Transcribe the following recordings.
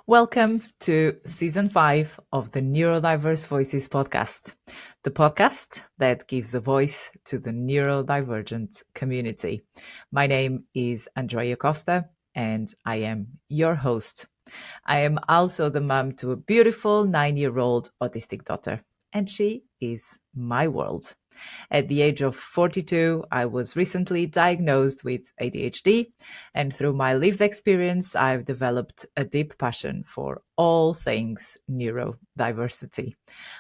Welcome to Season 5 of the Neurodiverse Voices podcast, the podcast that gives a voice to the neurodivergent community. My name is Andreia Costa, and I am your host. I am also the mum to a beautiful 9-year-old autistic daughter, and she is my world. At the age of 42, I was recently diagnosed with ADHD, and through my lived experience, I've developed a deep passion for all things neurodiversity.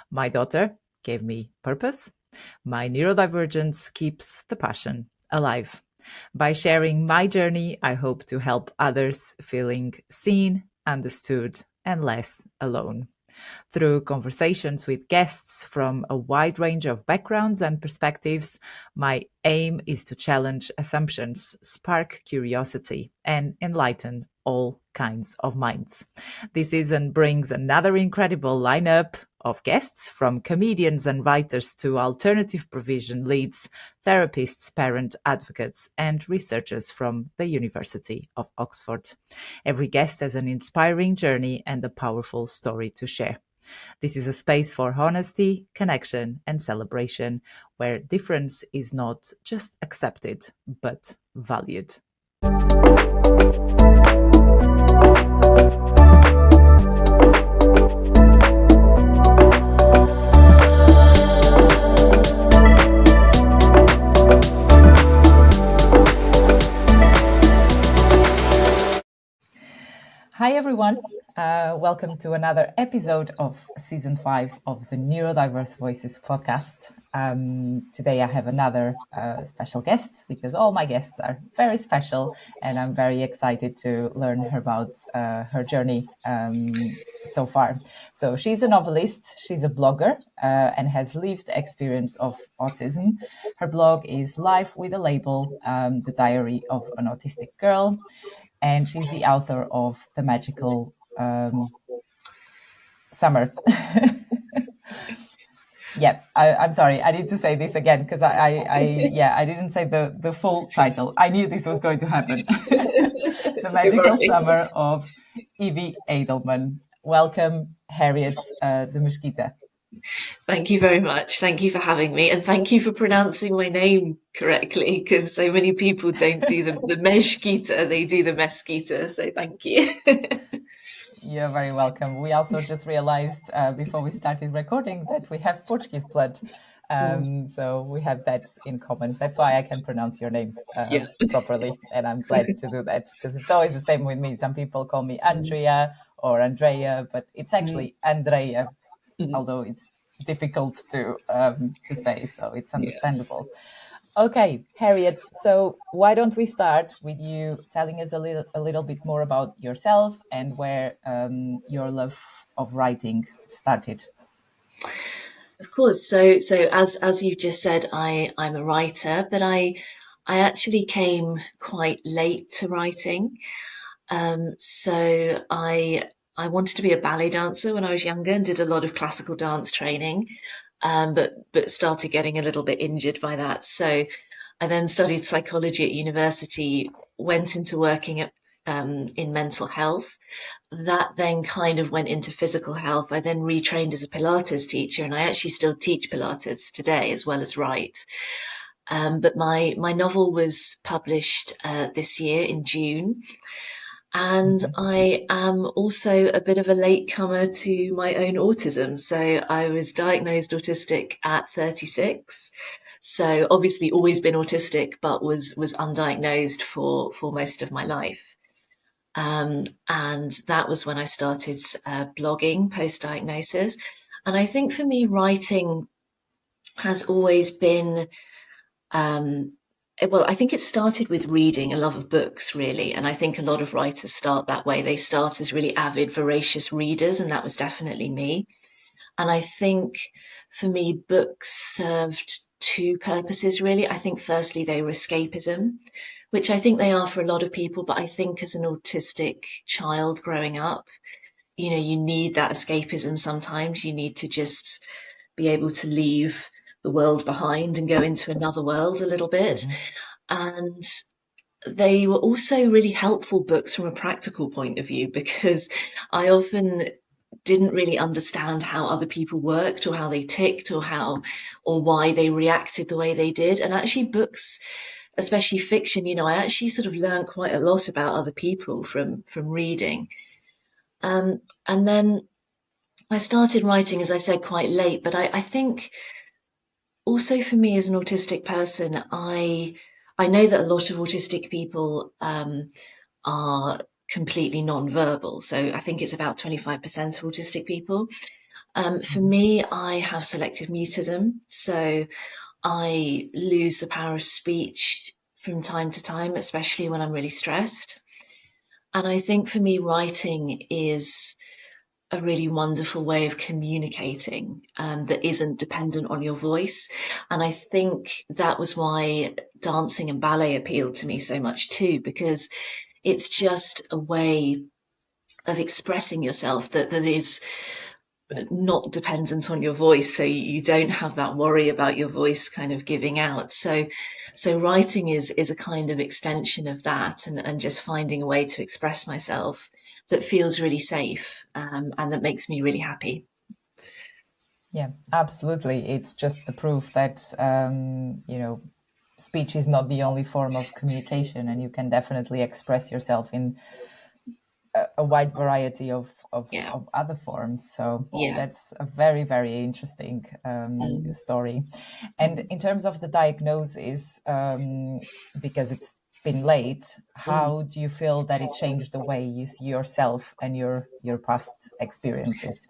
My daughter gave me purpose. My neurodivergence keeps the passion alive. By sharing my journey, I hope to help others feeling seen, understood, and less alone. Through conversations with guests from a wide range of backgrounds and perspectives, my aim is to challenge assumptions, spark curiosity, and enlighten all kinds of minds. This season brings another incredible lineup of guests, from comedians and writers to alternative provision leads, therapists, parent advocates, and researchers from the University of Oxford. Every guest has an inspiring journey and a powerful story to share. This is a space for honesty, connection, and celebration, where difference is not just accepted, but valued. Hi, everyone. Welcome to another episode of Season 5 of the Neurodiverse Voices podcast. Today I have another special guest, because all my guests are very special, and I'm very excited to learn about her journey so far. So she's a novelist, she's a blogger, and has lived experience of autism. Her blog is Life with a Label, the Diary of an Autistic Girl. And she's the author of The Magical Summer. Yeah, I'm sorry. I need to say this again, because I didn't say the full title. I knew this was going to happen. The Magical Summer of Evie Adelman. Welcome, Harriet de Mesquita. Thank you very much. Thank you for having me, and thank you for pronouncing my name correctly, because so many people don't do the Mesquita, they do the Mesquita, so thank you. You're very welcome. We also just realized before we started recording that we have Portuguese blood. So we have that in common. That's why I can pronounce your name properly. And I'm glad to do that, because it's always the same with me. Some people call me Andrea or Andreia, but it's actually Andreia, although it's difficult to say, so it's understandable. Okay, Harriet, so why don't we start with you telling us a little bit more about yourself and where your love of writing started? Of course. So as you've just said, I'm a writer, but I actually came quite late to writing. So I wanted to be a ballet dancer when I was younger and did a lot of classical dance training, but started getting a little bit injured by that. So I then studied psychology at university, went into working in mental health. That then kind of went into physical health. I then retrained as a Pilates teacher, and I actually still teach Pilates today as well as write. But my novel was published this year in June. And I am also a bit of a latecomer to my own autism. So I was diagnosed autistic at 36. So obviously always been autistic, but was undiagnosed for most of my life. And that was when I started blogging post-diagnosis. And I think for me, writing has always been well, I think it started with reading, a love of books, really. And I think a lot of writers start that way. They start as really avid, voracious readers, and that was definitely me. And I think for me, books served two purposes, really. I think firstly, they were escapism, which I think they are for a lot of people. But I think as an autistic child growing up, you need that escapism sometimes. You need to just be able to leave the world behind and go into another world a little bit. And they were also really helpful books from a practical point of view, because I often didn't really understand how other people worked, or how they ticked, or why they reacted the way they did. And actually books, especially fiction, I actually sort of learned quite a lot about other people from reading. And then I started writing, as I said, quite late, but I think also for me as an autistic person, I know that a lot of autistic people are completely non-verbal. So I think it's about 25% of autistic people. For Mhm. me, I have selective mutism, so I lose the power of speech from time to time, especially when I'm really stressed. And I think for me, writing is a really wonderful way of communicating that isn't dependent on your voice. And I think that was why dancing and ballet appealed to me so much too, because it's just a way of expressing yourself that is not dependent on your voice, so you don't have that worry about your voice kind of giving out. So writing is a kind of extension of that, and just finding a way to express myself that feels really safe, and that makes me really happy. Yeah, absolutely. It's just the proof that, speech is not the only form of communication, and you can definitely express yourself in a wide variety Yeah, of other forms. So yeah. that's a very, very interesting um, story. And in terms of the diagnosis, because it's been late, mm. how do you feel that it changed the way you see yourself and your past experiences?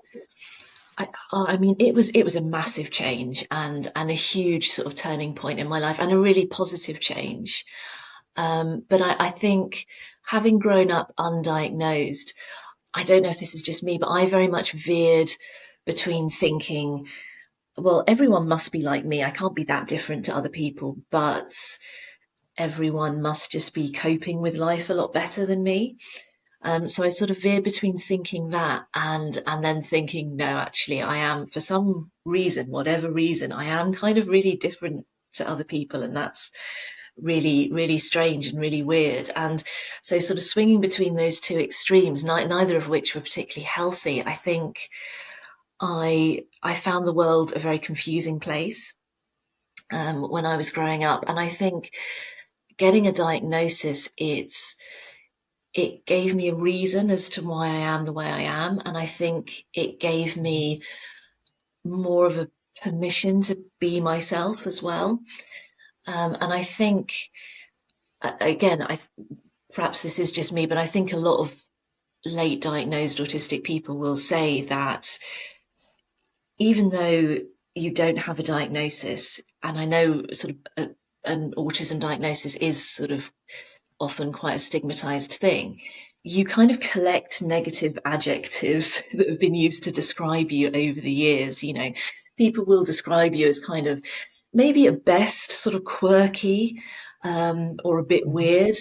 I mean, it was a massive change, and a huge sort of turning point in my life, and a really positive change. But I think, having grown up undiagnosed, I don't know if this is just me, but I very much veered between thinking, well, everyone must be like me. I can't be that different to other people, but everyone must just be coping with life a lot better than me. So I sort of veered between thinking that, and then thinking, no, actually, I am, for some reason, whatever reason, I am kind of really different to other people, and that's really, really strange and really weird. And so, sort of swinging between those two extremes, neither of which were particularly healthy, I think I found the world a very confusing place when I was growing up. And I think getting a diagnosis, it gave me a reason as to why I am the way I am. And I think it gave me more of a permission to be myself as well. And I think, again, perhaps this is just me, but I think a lot of late diagnosed autistic people will say that even though you don't have a diagnosis, and I know sort of an autism diagnosis is sort of often quite a stigmatized thing, you kind of collect negative adjectives that have been used to describe you over the years. People will describe you as kind of, maybe at best, sort of quirky, or a bit Mhm. weird,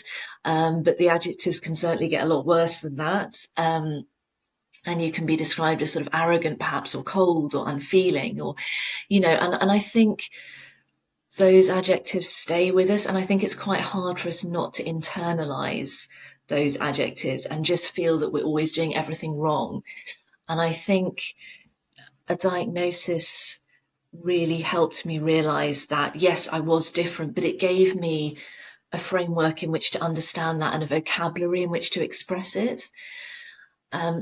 but the adjectives can certainly get a lot worse than that. And you can be described as sort of arrogant, perhaps, or cold, or unfeeling, or, and I think those adjectives stay with us. And I think it's quite hard for us not to internalize those adjectives and just feel that we're always doing everything wrong. And I think a diagnosis really helped me realize that, yes, I was different, but it gave me a framework in which to understand that, and a vocabulary in which to express it.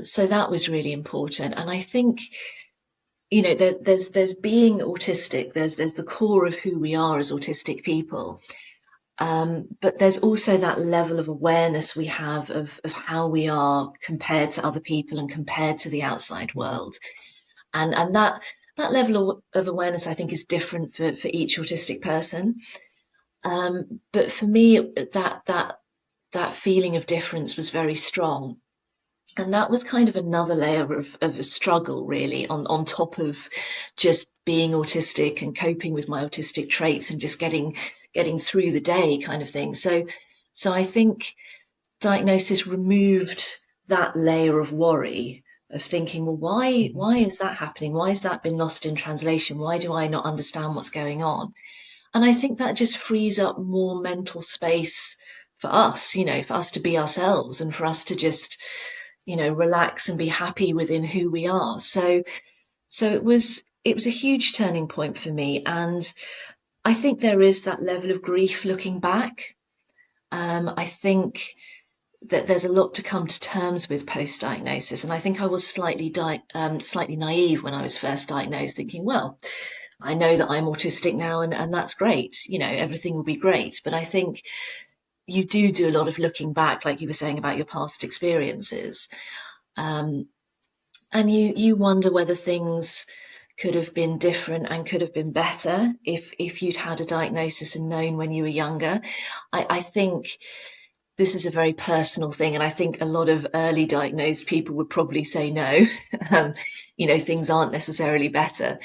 So that was really important. And I think, there's being autistic. There's the core of who we are as autistic people. But there's also that level of awareness we have of how we are compared to other people and compared to the outside world. And that level of awareness, I think, is different for each autistic person. But for me, that feeling of difference was very strong. And that was kind of another layer of a struggle, really, on top of just being autistic and coping with my autistic traits, and just getting through the day, kind of thing. So I think diagnosis removed that layer of worry, of thinking, well, Mhm. why is that happening? Why has that been lost in translation? Why do I not understand what's going on? And I think that just frees up more mental space us, for us to be ourselves and for us to just, relax and be happy within who we are. So it was a huge turning point for me. And I think there is that level of grief looking back. I think that there's a lot to come to terms with post-diagnosis, and I think I was slightly naive when I was first diagnosed, thinking, well, I know that I'm autistic now, and that's great. Everything will be great. But I think you do a lot of looking back, like you were saying about your past experiences, um, and you wonder whether things could have been different and could have been better if you'd had a diagnosis and known when you were younger. I think this is a very personal thing, and I think a lot of early diagnosed people would probably say no. um, things aren't necessarily better.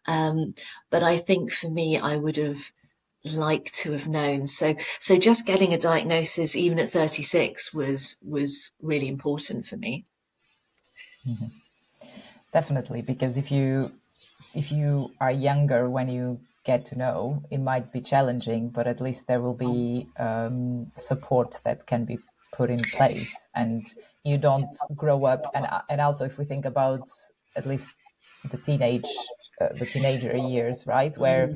Um, but I think for me, I would have liked to have known. So just getting a diagnosis, even at 36, was really important for me. Mm-hmm. Definitely, because if you are younger when you get to know, it might be challenging, but at least there will be support that can be put in place, and you don't grow up. And also, if we think about at least the teenager years, right, where Mm,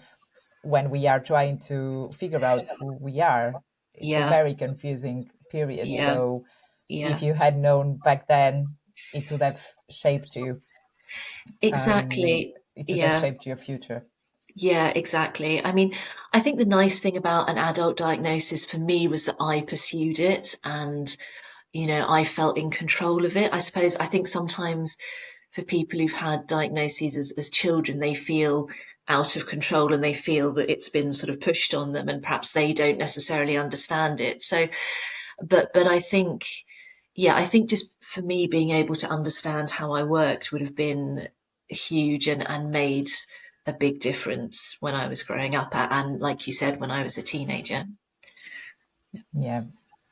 when we are trying to figure out who we are, it's a yeah, very confusing period. yeah, So yeah, if you had known back then, it would have shaped you. exactly. It would have Yeah, shaped your future. yeah, exactly. I mean, I think the nice thing about an adult diagnosis for me was that I pursued it, and I felt in control of it. I think sometimes for people who've had diagnoses as children, they feel out of control and they feel that it's been sort of pushed on them, and perhaps they don't necessarily understand it. So, but I think, yeah, I think just for me being able to understand how I worked would have been huge, and made a big difference when I was growing up, and like you said, when I was a teenager. Yeah,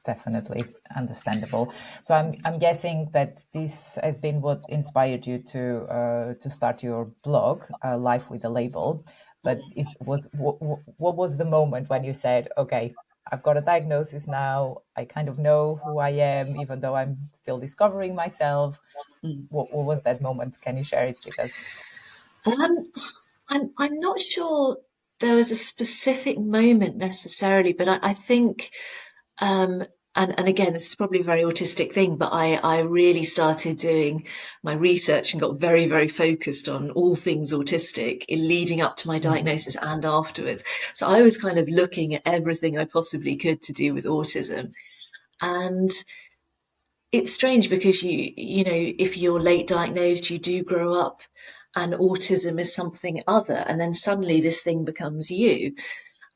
definitely understandable. So I'm guessing that this has been what inspired you to start your blog, Life with a Label. But what was the moment when you said, okay, I've got a diagnosis now. I kind of know who I am, even though I'm still discovering myself. Mm. What was that moment? Can you share it with us? Um, I'm not sure there was a specific moment necessarily, but I think, um, and again, this is probably a very autistic thing, but I really started doing my research and got very, very focused on all things autistic in leading up to my Mm-hmm. diagnosis and afterwards. So I was kind of looking at everything I possibly could to do with autism. And it's strange because if you're late diagnosed, you do grow up and autism is something other, and then suddenly this thing becomes you.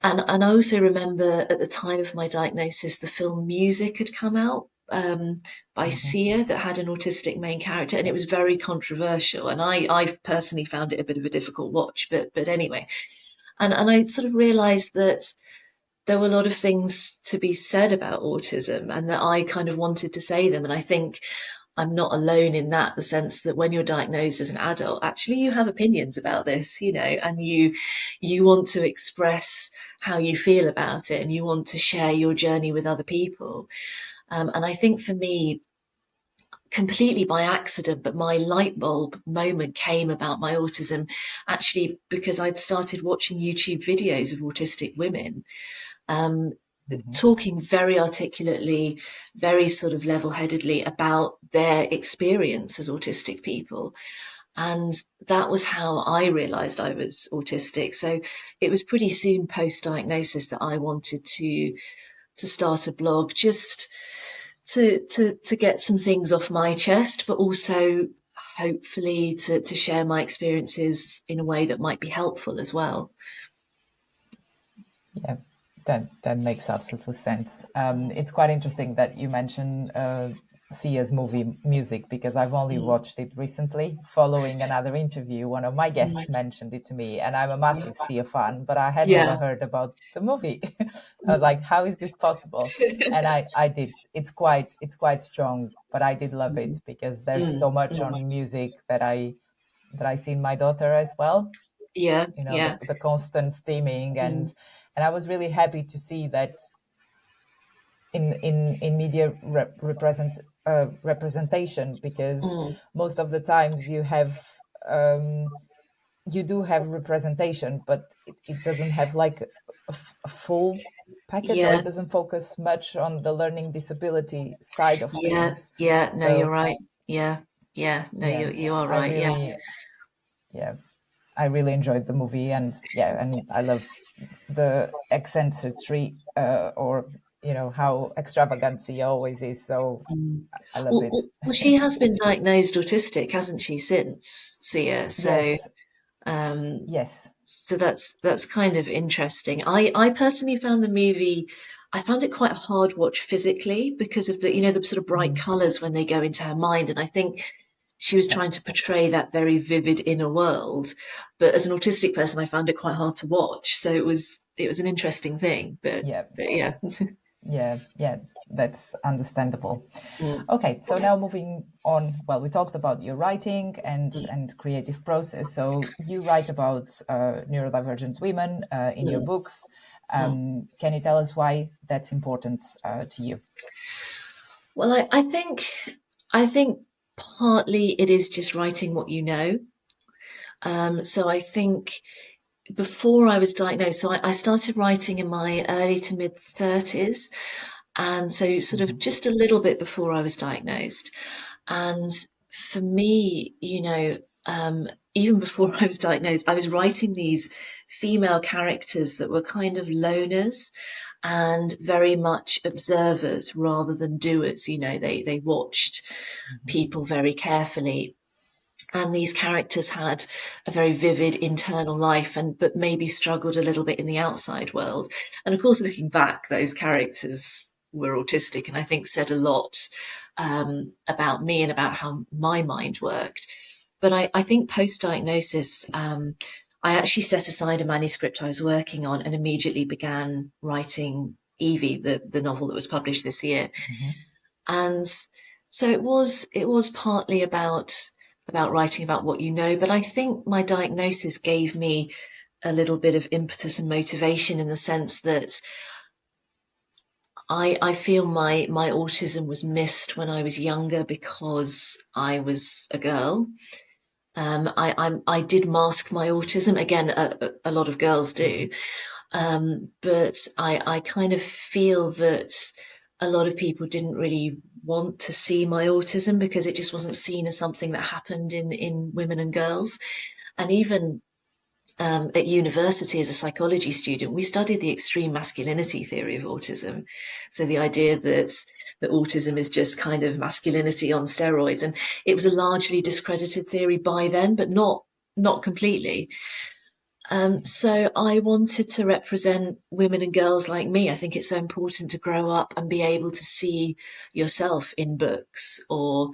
And I also remember at the time of my diagnosis, the film Music had come out, by Mm-hmm. Sia, that had an autistic main character, and it Yeah. was very controversial. And I personally found it a bit of a difficult watch, but anyway. And I sort of realised that there were a lot of things to be said about autism, and that I kind of wanted to say them. And I think I'm not alone in that, the sense that when you're diagnosed as an adult, actually you have opinions about this, and you want to express how you feel about it, and you want to share your journey with other people. And I think for me, completely by accident, but my light bulb moment came about my autism actually because I'd started watching YouTube videos of autistic women, um, Mm-hmm. talking very articulately, very sort of level headedly about their experience as autistic people. And that was how I realized I was autistic. So it was pretty soon post diagnosis that I wanted to start a blog, just to get some things off my chest, but also hopefully to share my experiences in a way that might be helpful as well. Yeah, that makes absolute sense. It's quite interesting that you mention Sia's movie Music, because I've only Mm. watched it recently following another interview. One of my guests mentioned it to me, and I'm a massive Sia fan, but I had never Yeah. heard about the movie. I was like, how is this possible? And I did. It's quite strong, but I did love it because there's so Mm, much mm. on music that I see in my daughter as well. Yeah, The, yeah. constant steaming, Mm, and I was really happy to see that in media representation, because Mm. most of the times you do have representation, but it doesn't have like a full package, or Yeah, it doesn't focus much on the learning disability side of yeah, things. yeah. No, you're So right. Yeah, yeah. No, yeah, you are I right. Yeah. really, yeah, I really enjoyed the movie, and yeah, and I love the eccentricity, or how extravagant he always is. So Mm. I love it. Well, she has been diagnosed autistic, hasn't she, since Sia? Yes, Um, yes. so that's kind of interesting. I personally found the movie, I found it quite a hard watch physically because of the sort of bright Mhm. colors when they go into her mind, and I think she was Yeah, trying to portray that very vivid inner world. But as an autistic person, I found it quite hard to watch. So it was an interesting thing. But yeah, but yeah. yeah. That's understandable. Mm, Okay, so now moving on. Well, we talked about your writing mm, and creative process. So you write about neurodivergent women in your mm, books. mm. Can you tell us why that's important to you? Well, I think partly it is just writing what you know. So I think before I was diagnosed, so I started writing in my early to mid 30s, and so sort of Hmm. just a little bit before I was diagnosed. And for me, even before I was diagnosed, I was writing these female characters that were kind of loners and very much observers rather than doers. They watched people very carefully, and these characters had a very vivid internal life, but maybe struggled a little bit in the outside world. And of course, looking back, those characters were autistic, and I think said a lot about me and about how my mind worked. But I think post diagnosis, I actually set aside a manuscript I was working on and immediately began writing Evie, the novel that was published this year. Hmm. And so it was partly about writing about what you know, but I think my diagnosis gave me a little bit of impetus and motivation in the sense that I feel my autism was missed when I was younger because I was a girl. I did mask my autism. Again, a lot of girls Hmm. do. But I kind of feel that a lot of people didn't really want to see my autism because it just wasn't seen as something that happened in women and girls. And even at university as a psychology student, we studied the extreme masculinity theory of autism. So the idea that autism is just kind of masculinity on steroids, and it was a largely discredited theory by then, but not completely. So I wanted to represent women and girls like me. I think it's so important to grow up and be able to see yourself in books or,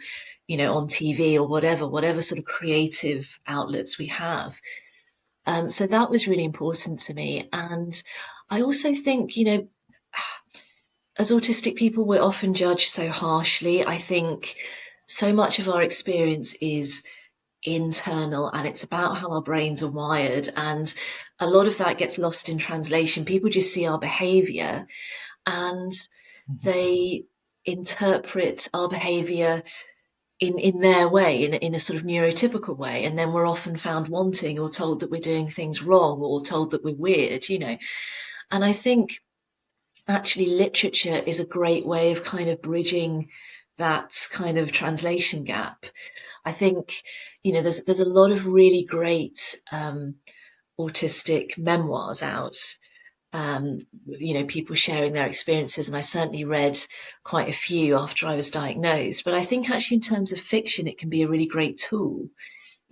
on TV or whatever sort of creative outlets we have. So that was really important to me. And I also think, as autistic people, we're often judged so harshly. I think so much of our experience is internal and it's about how our brains are wired. And a lot of that gets lost in translation. People just see our behavior and Hmm. they interpret our behavior in their way, in a sort of neurotypical way. And then we're often found wanting or told that we're doing things wrong or told that we're weird. And I think actually literature is a great way of kind of bridging that kind of translation gap. I think, there's a lot of really great autistic memoirs out. People sharing their experiences, and I certainly read quite a few after I was diagnosed. But I think actually, in terms of fiction, it can be a really great tool.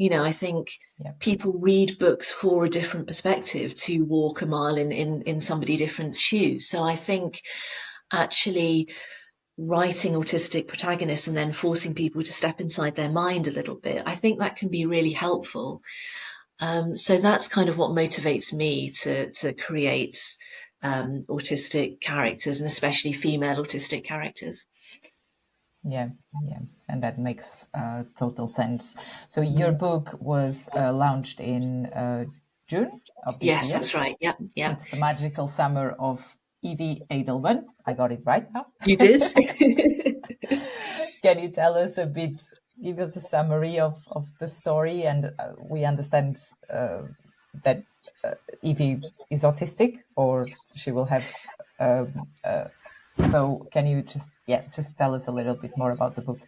I think Yeah, people read books for a different perspective to walk a mile in somebody different's shoes. So I think actually writing autistic protagonists and then forcing people to step inside their mind a little bit, I think that can be really helpful. So that's kind of what motivates me to create autistic characters, and especially female autistic characters. yeah, yeah, and that makes total sense. So your Mm. book was launched in June of this Yes, year. that's right. Yep, yep. It's the magical summer of Evie Adelman. I got it right now. You did? Can you tell us a bit, give us a summary of the story? And we understand that Evie is autistic, or she will have. So can you just tell us a little bit more about the book?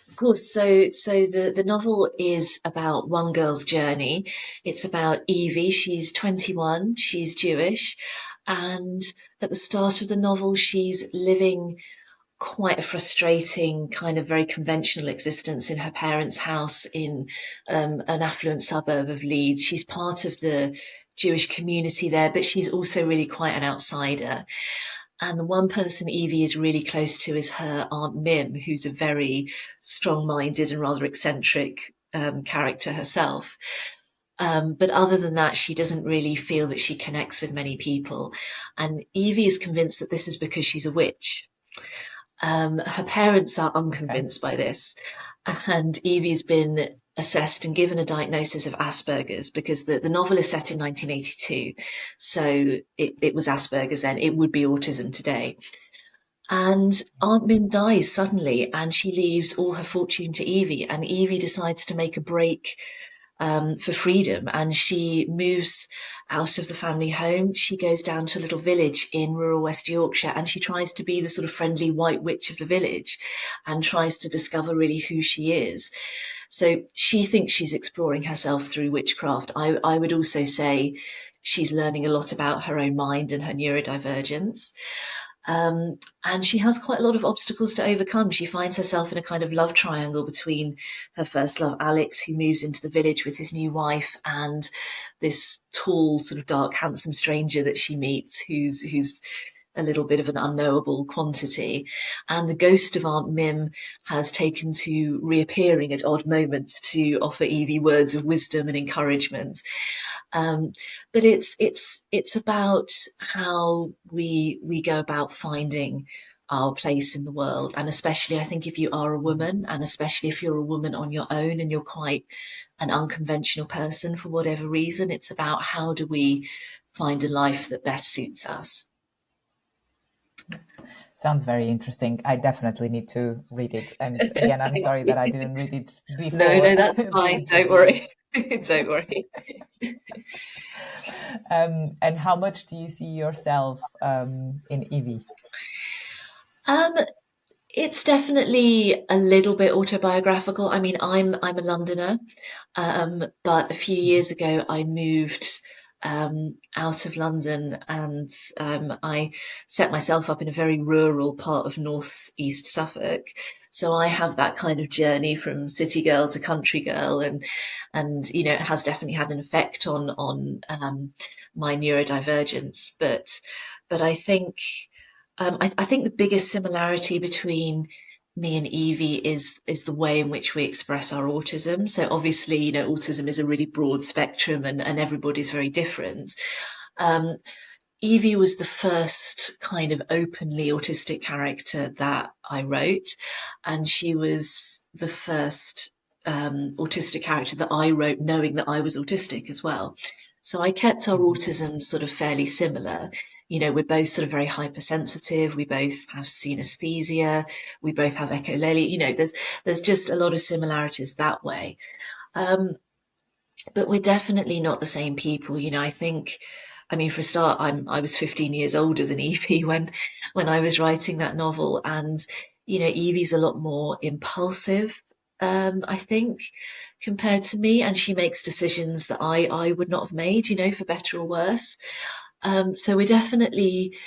Of course. So the novel is about one girl's journey. It's about Evie. She's 21. She's Jewish, and at the start of the novel, she's living quite a frustrating, kind of very conventional existence in her parents' house in an affluent suburb of Leeds. She's part of the Jewish community there, but she's also really quite an outsider. And the one person Evie is really close to is her Aunt Mim, who's a very strong minded and rather eccentric character herself. But other than that, she doesn't really feel that she connects with many people. And Evie is convinced that this is because she's a witch. Her parents are Okay. unconvinced by this, and Evie's been assessed and given a diagnosis of Asperger's because the novel is set in 1982, so it was Asperger's then. It would be autism today. And Aunt Mim dies suddenly, and she leaves all her fortune to Evie, and Evie decides to make a break for freedom. And she moves out of the family home. She goes down to a little village in rural West Yorkshire and she tries to be the sort of friendly white witch of the village and tries to discover really who she is. So she thinks she's exploring herself through witchcraft. I would also say she's learning a lot about her own mind and her neurodivergence. And she has quite a lot of obstacles to overcome. She finds herself in a kind of love triangle between her first love, Alex, who moves into the village with his new wife, and this tall, sort of dark, handsome stranger that she meets, who's a little bit of an unknowable quantity. And the ghost of Aunt Mim has taken to reappearing at odd moments to offer Evie words of wisdom and encouragement. Um, but it's about how we go about finding our place in the world, and especially I think if you are a woman, and especially if you're a woman on your own and you're quite an unconventional person for whatever reason, it's about how do we find a life that best suits us. Sounds very interesting. I definitely need to read it. And again, I'm Thank sorry that I you. didn't read it No, before no, that's the fine. Don't interview. worry. Don't worry. And how much do you see yourself in Evie? Um, it's definitely a little bit autobiographical. I mean, I'm a Londoner, but a few years ago I moved out of London, and I set myself up in a very rural part of northeast Suffolk. So I have that kind of journey from city girl to country girl, and you know it has definitely had an effect on my neurodivergence. But I think I think the biggest similarity between me and Evie is the way in which we express our autism. So obviously, you know, autism is a really broad spectrum and everybody's very different. Um, Evie was the first kind of openly autistic character that I wrote, and she was the first autistic character that I wrote knowing that I was autistic as well. So I kept our Mhm. autism sort of fairly similar. You know, we're both sort of very hypersensitive. We both have synesthesia. We both have echolali. You know, there's just a lot of similarities that way. Um, but we're definitely not the same people. You know, I think, I mean, for a start, I was 15 years older than Evie when I was writing that novel, and you know, Evie's a lot more impulsive, I think, compared to me, and she makes decisions that I would not have made, you know, for better or worse. So we're definitely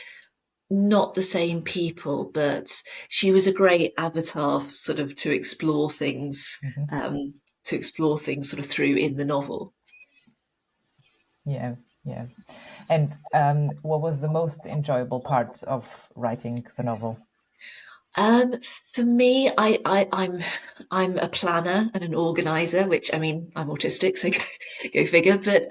not the same people, but she was a great avatar, sort of, Mhm. to explore things sort of through in the novel. Yeah, yeah. And what was the most enjoyable part of writing the novel? For me, I'm a planner and an organizer, which I mean I'm autistic, so go figure. But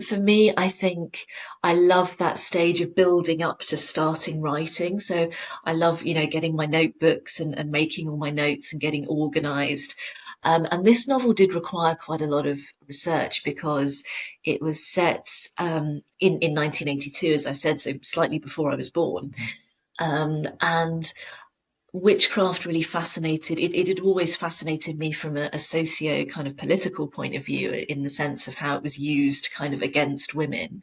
for me, I think I love that stage of building up to starting writing. So I love, you know, getting my notebooks and making all my notes and getting organized. And this novel did require quite a lot of research because it was set in 1982, as I've said, so slightly before I was born. And witchcraft really fascinated, it had always fascinated me from a socio kind of political point of view, in the sense of how it was used kind of against women.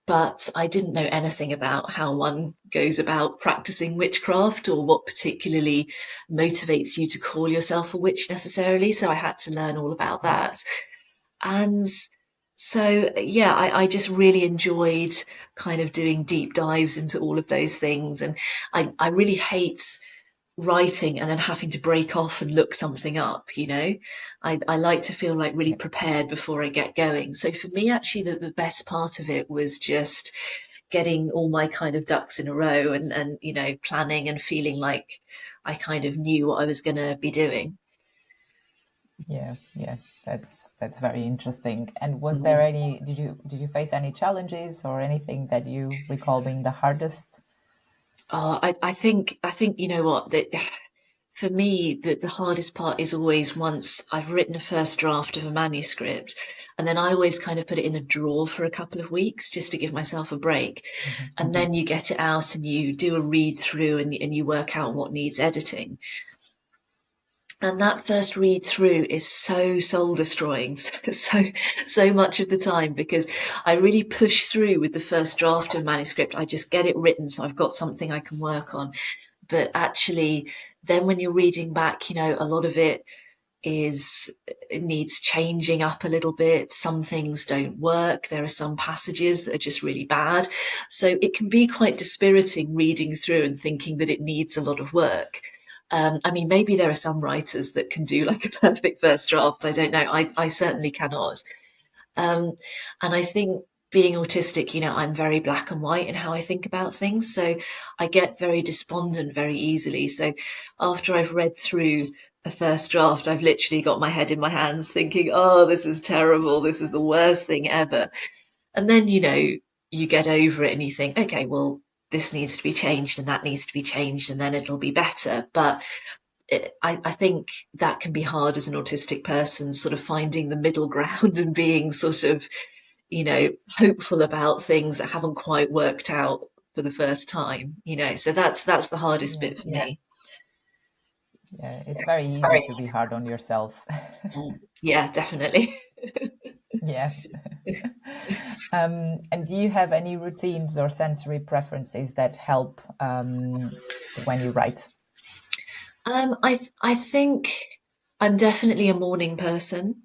But I didn't know anything about how one goes about practicing witchcraft or what particularly motivates you to call yourself a witch necessarily. So I had to learn all about that. And so, yeah, I just really enjoyed kind of doing deep dives into all of those things. And I really hate writing and then having to break off and look something up, you know. I like to feel like really Yeah. prepared before I get going. So for me, actually, the best part of it was just getting all my kind of ducks in a row and you know, planning and feeling like I kind of knew what I was going to be doing. Yeah, yeah, that's very interesting. And was there Mm. any, did you face any challenges or anything that you recall being the hardest? I think you know what, that for me, the hardest part is always once I've written a first draft of a manuscript, and then I always kind of put it in a drawer for a couple of weeks just to give myself a break. Mhm. And then you get it out and you do a read through and you work out what needs editing. And that first read through is so soul destroying, so much of the time, because I really push through with the first draft of manuscript. I just get it written so I've got something I can work on. But actually, then when you're reading back, you know, a lot of it needs changing up a little bit. Some things don't work. There are some passages that are just really bad. So it can be quite dispiriting reading through and thinking that it needs a lot of work. I mean, maybe there are some writers that can do like a perfect first draft. I don't know. I certainly cannot. Um, and I think being autistic, you know, I'm very black and white in how I think about things. So I get very despondent very easily. So after I've read through a first draft, I've literally got my head in my hands thinking, oh, this is terrible. This is the worst thing ever. And then, you know, you get over it and you think, okay, well, this needs to be changed and that needs to be changed and then it'll be better. But I think that can be hard as an autistic person, sort of finding the middle ground and being sort of, you know, hopeful about things that haven't quite worked out for the first time, you know. So that's the hardest Yeah, bit for me. yeah, it's very easy to be hard on yourself. Yeah, definitely. Yeah. And do you have any routines or sensory preferences that help when you write? I think I'm definitely a morning person.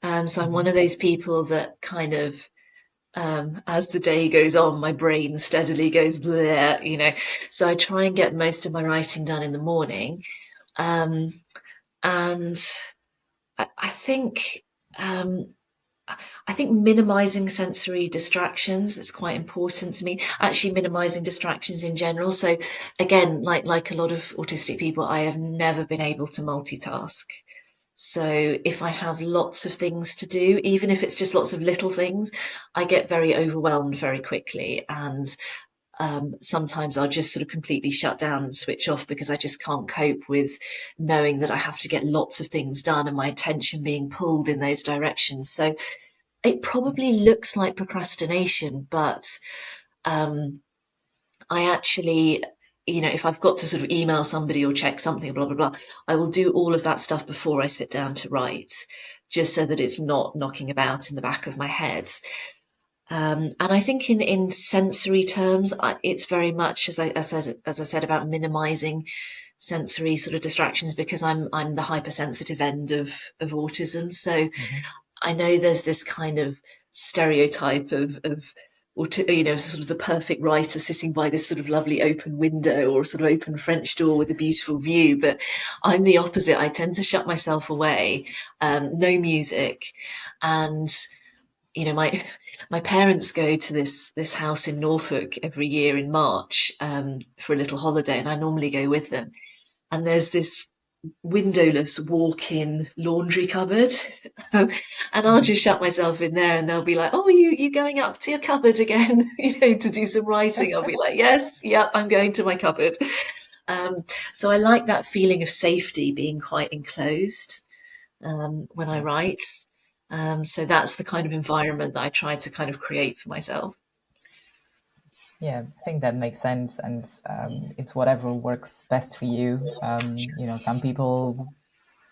So I'm one Mhm. of those people that kind of as the day goes on, my brain steadily goes bleh, you know. So I try and get most of my writing done in the morning. Um, and I think um, I think minimizing sensory distractions is quite important to me. Actually, minimizing distractions in general. So again, like a lot of autistic people, I have never been able to multitask. So if I have lots of things to do, even if it's just lots of little things, I get very overwhelmed very quickly. And sometimes I'll just sort of completely shut down and switch off because I just can't cope with knowing that I have to get lots of things done and my attention being pulled in those directions. So it probably looks like procrastination, but um, I actually, you know, if I've got to sort of email somebody or check something, blah, blah, blah, I will do all of that stuff before I sit down to write, just so that it's not knocking about in the back of my head. And I think in sensory terms, it's very much as I said about minimizing sensory sort of distractions because I'm the hypersensitive end of autism. So Mhm. I know there's this kind of stereotype of or to, you know, sort of the perfect writer sitting by this sort of lovely open window or sort of open French door with a beautiful view. But I'm the opposite. I tend to shut myself away, no music, and you know, my parents go to this house in Norfolk every year in March for a little holiday, and I normally go with them. And there's this windowless walk-in laundry cupboard, and I'll Mhm. just shut myself in there, and they'll be like, "Oh, you going up to your cupboard again? You know, to do some writing?" I'll be like, "Yes, yeah, I'm going to my cupboard." So I like that feeling of safety, being quite enclosed when I Yeah. write. So that's the kind of environment that I try to kind of create for myself. Yeah, I think that makes sense, and it's whatever works best for you. Some people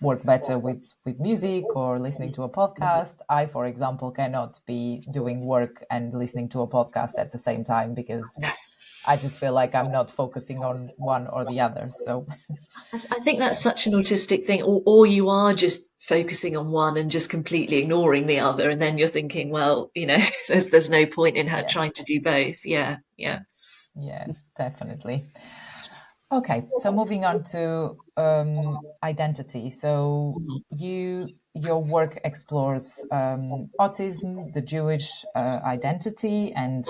work better with music or listening to a podcast. I, for example, cannot be doing work and listening to a podcast at the same time because No. I just feel like I'm not focusing on one or the other. So, I think that's yeah, such an autistic thing, or you are just focusing on one and just completely ignoring the other, and then you're thinking, well, there's no point in yeah, trying to do both. Yeah, yeah. yeah, definitely. Okay, so moving on to identity. So Mhm. your work explores autism, the Jewish identity, and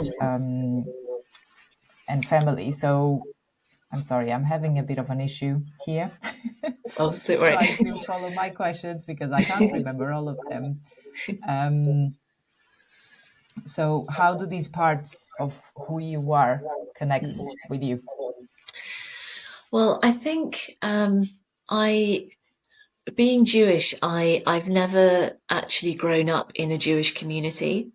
family. So I'm sorry, I'm having a bit of an issue here, Oh, don't worry. trying to follow my questions because I can't remember all of them. Um, so how do these parts of who you are connect with you? Well, I think I being Jewish, I've never actually grown up in a Jewish community.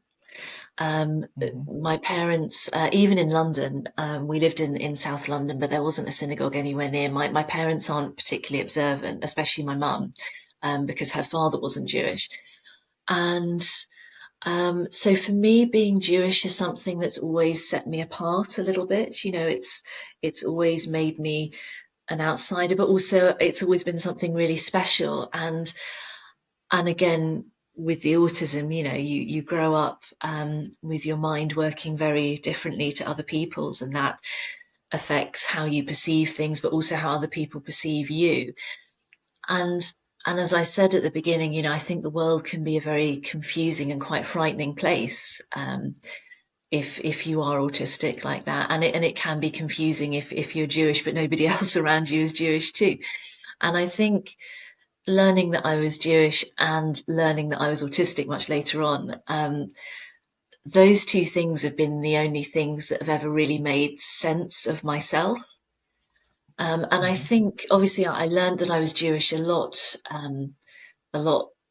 Um, Hmm. my parents, even in London, we lived in South London, but there wasn't a synagogue anywhere near. My parents aren't particularly observant, especially my mum, because her father wasn't Jewish. And so for me, being Jewish is something that's always set me apart a little bit. It's always made me an outsider, but also it's always been something really special. And again, with the autism, you grow up with your mind working very differently to other people's, and that affects how you perceive things, but also how other people perceive you. And and as I said at the beginning, I think the world can be a very confusing and quite frightening place. If you are autistic like that, and it can be confusing if you're Jewish but nobody else around you is Jewish too. And I think learning that I was Jewish and learning that I was autistic much later on, those two things have been the only things that have ever really made sense of myself. And I Hmm. think obviously I learned that I was Jewish a lot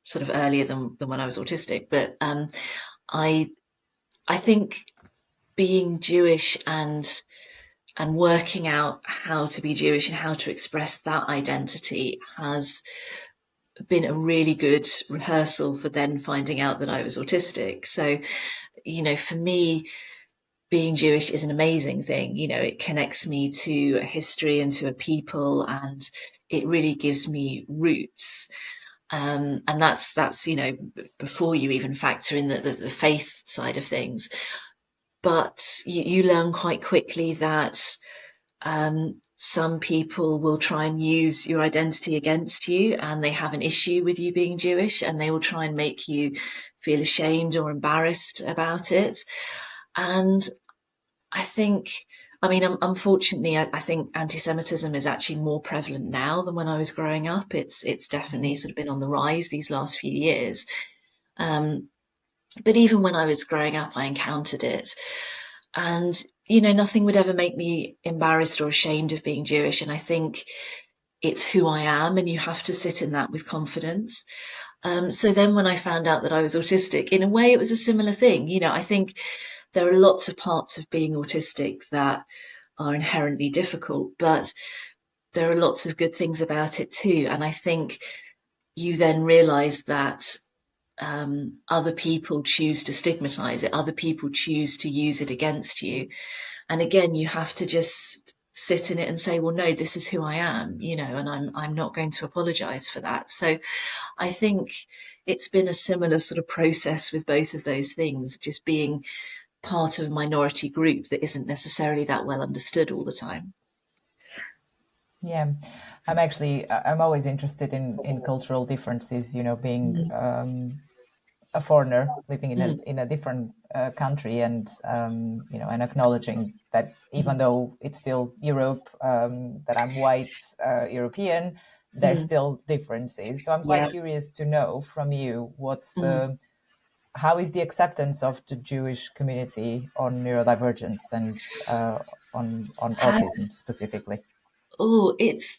sort of earlier than when I was autistic. But I I think being Jewish and working out how to be Jewish and how to express that identity has been a really good rehearsal for then finding out that I was autistic. So, for me, being Jewish is an amazing thing. It connects me to a history and to a people, and it really gives me roots. And that's before you even factor in the faith side of things. But you learn quite quickly that some people will try and use your identity against you, and they have an issue with you being Jewish, and they will try and make you feel ashamed or embarrassed about it. And I think, I mean, unfortunately, I think anti-Semitism is actually more prevalent now than when I was growing up. It's definitely Hmm. sort of been on the rise these last few years. Um, but even when I was growing up, I encountered it. And, nothing would ever make me embarrassed or ashamed of being Jewish. And I think it's who I am, and you have to sit in that with confidence. So then when I found out that I was autistic, in a way, it was a similar thing. I think there are lots of parts of being autistic that are inherently difficult, but there are lots of good things about it too. And I think you then realize that other people choose to stigmatize it, other people choose to use it against you. And again, you have to just sit in it and say, well, no, this is who I am, and I'm not going to apologize for that. So I think it's been a similar sort of process with both of those things, just being part of a minority group that isn't necessarily that well understood all the time. Yeah, I'm always interested in cultural differences. Being Mm, a foreigner living in a mm, in a different country, and and acknowledging that even mm, though it's still Europe, that I'm white European, there's mm. still differences. So I'm quite Yeah. curious to know from you Mm. how is the acceptance of the Jewish community on neurodivergence and on Uh, autism specifically? Oh, it's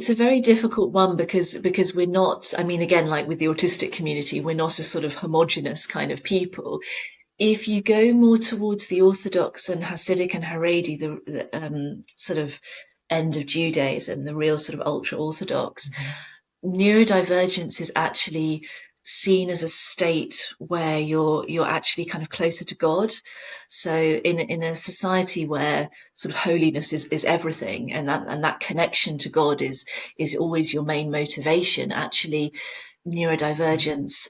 a very difficult one because we're not, I mean, again, like with the autistic community, we're not a sort of homogenous kind of people. If you go more towards the Orthodox and Hasidic and Haredi, the sort of end of Judaism, the real sort of ultra Orthodox, neurodivergence is actually seen as a state where you're actually kind of closer to God. So in a society where sort of holiness is everything, and that connection to God is always your main motivation, actually neurodivergence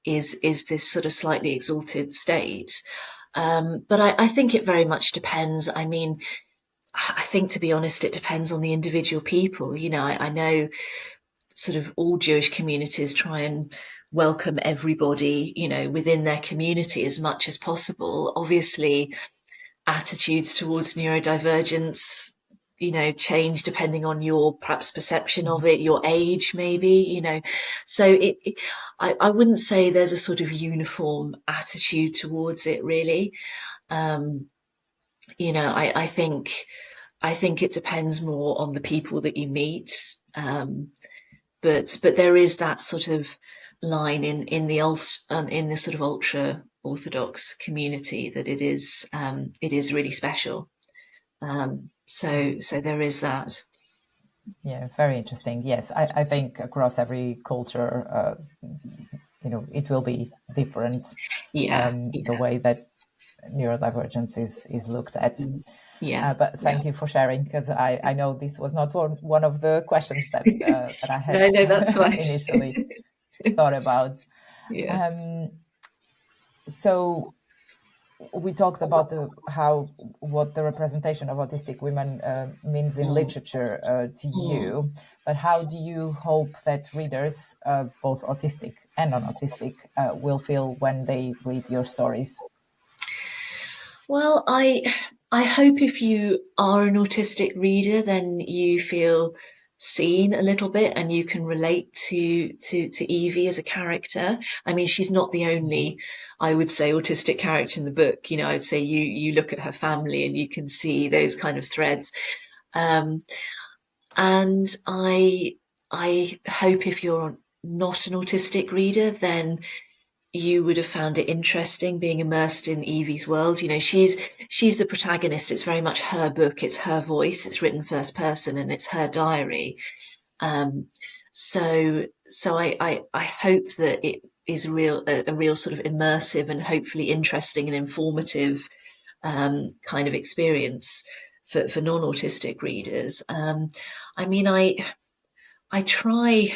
is this sort of slightly exalted state. But I think it very much depends. I mean, I think, to be honest, it depends on the individual people. I know sort of all Jewish communities try and welcome everybody, within their community as much as possible. Obviously, attitudes towards neurodivergence, change depending on your perhaps perception of it, your age, maybe. So I wouldn't say there's a sort of uniform attitude towards it, really. Um, I think it depends more on the people that you meet. But there is that sort of line in the sort of ultra orthodox community that it is really special. So there is that. Yeah, very interesting. Yes, I think across every culture, it will be different, Yeah, the way that neurodivergence is looked at. yeah, But yeah. thank you for sharing, because I know this was not one of the questions that I had No, that's right. initially thought about. Yeah. Um, so we talked about what the representation of autistic women means in Mm, literature to mm. you, but how do you hope that readers, both autistic and non-autistic, will feel when they read your stories? Well, I hope if you are an autistic reader, then you feel seen a little bit and you can relate to Evie as a character. I mean, she's not the only, I would say, autistic character in the book. I would say you look at her family and you can see those kind of threads. Um, and I hope if you're not an autistic reader, then you would have found it interesting being immersed in Evie's world. She's the protagonist. It's very much her book. It's her voice. It's written first person, and it's her diary. Um, so I hope that it is a real sort of immersive and hopefully interesting and informative kind of experience for non-autistic readers. I mean, I try.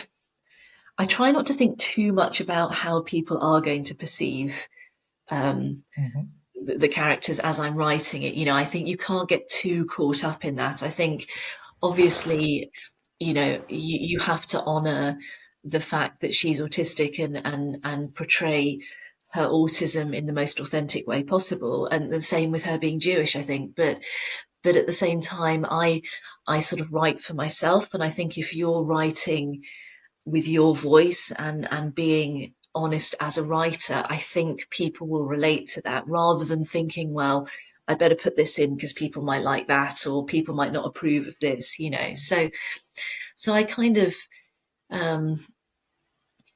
I try not to think too much about how people are going to perceive um, Mm-hmm. the characters as I'm writing it. I think you can't get too caught up in that. I think, obviously, you have to honor the fact that she's autistic and portray her autism in the most authentic way possible. And the same with her being Jewish, I think. But at the same time, I sort of write for myself, and I think if you're writing with your voice and being honest as a writer, I think people will relate to that rather than thinking, well, I better put this in because people might like that or people might not approve of this. So I kind of um,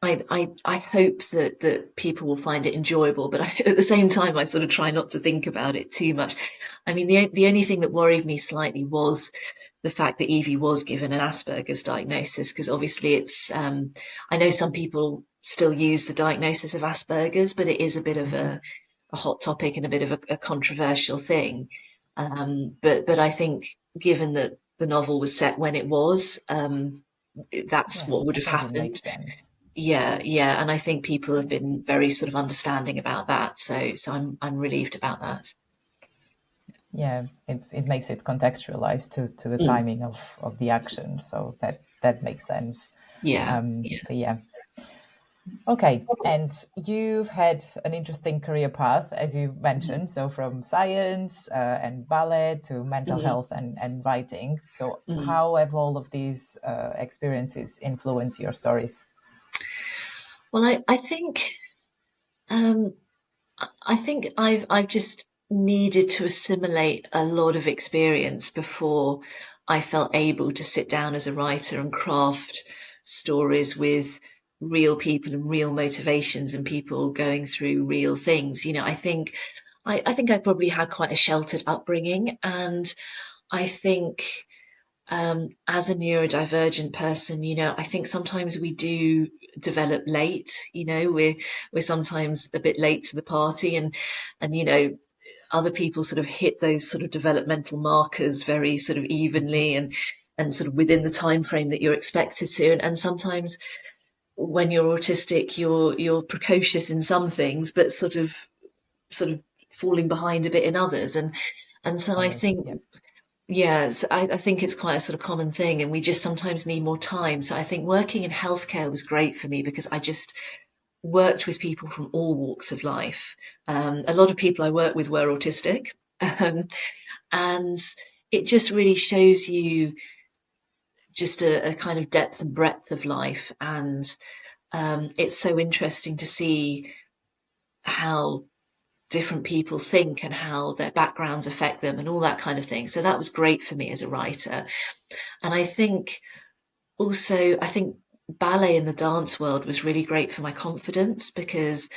I hope that people will find it enjoyable, but at the same time, I sort of try not to think about it too much. I mean, the only thing that worried me slightly was the fact that Evie was given an Asperger's diagnosis, because obviously I know some people still use the diagnosis of Asperger's, but it is a bit of a hot topic and a bit of a controversial thing. But I think given that the novel was set when it was, that's Yeah, what would I have think it happened. makes sense. Yeah, and I think people have been very sort of understanding about that. So I'm relieved about that. Yeah, it makes it contextualized to the Mm, timing of the action, so that makes sense. yeah, yeah. But yeah. Okay, and you've had an interesting career path, as you Mm, mentioned, so from science and ballet to mental mm, health and writing. So mm. how have all of these experiences influenced your stories? Well, um, I think I've just needed to assimilate a lot of experience before I felt able to sit down as a writer and craft stories with real people and real motivations and people going through real things. I think I probably had quite a sheltered upbringing, and I think as a neurodivergent person, I think sometimes we do develop late. We're sometimes a bit late to the party, and other people sort of hit those sort of developmental markers very sort of evenly and sort of within the time frame that you're expected to. And sometimes when you're autistic, you're precocious in some things, but sort of falling behind a bit in others. And so I Others, think, yes. yes, I think it's quite a sort of common thing, and we just sometimes need more time. So I think working in healthcare was great for me because I just worked with people from all walks of life. A lot of people I worked with were autistic, um, and it just really shows you just a kind of depth and breadth of life. And it's so interesting to see how different people think and how their backgrounds affect them and all that kind of thing. So that was great for me as a writer. And I think ballet in the dance world was really great for my confidence because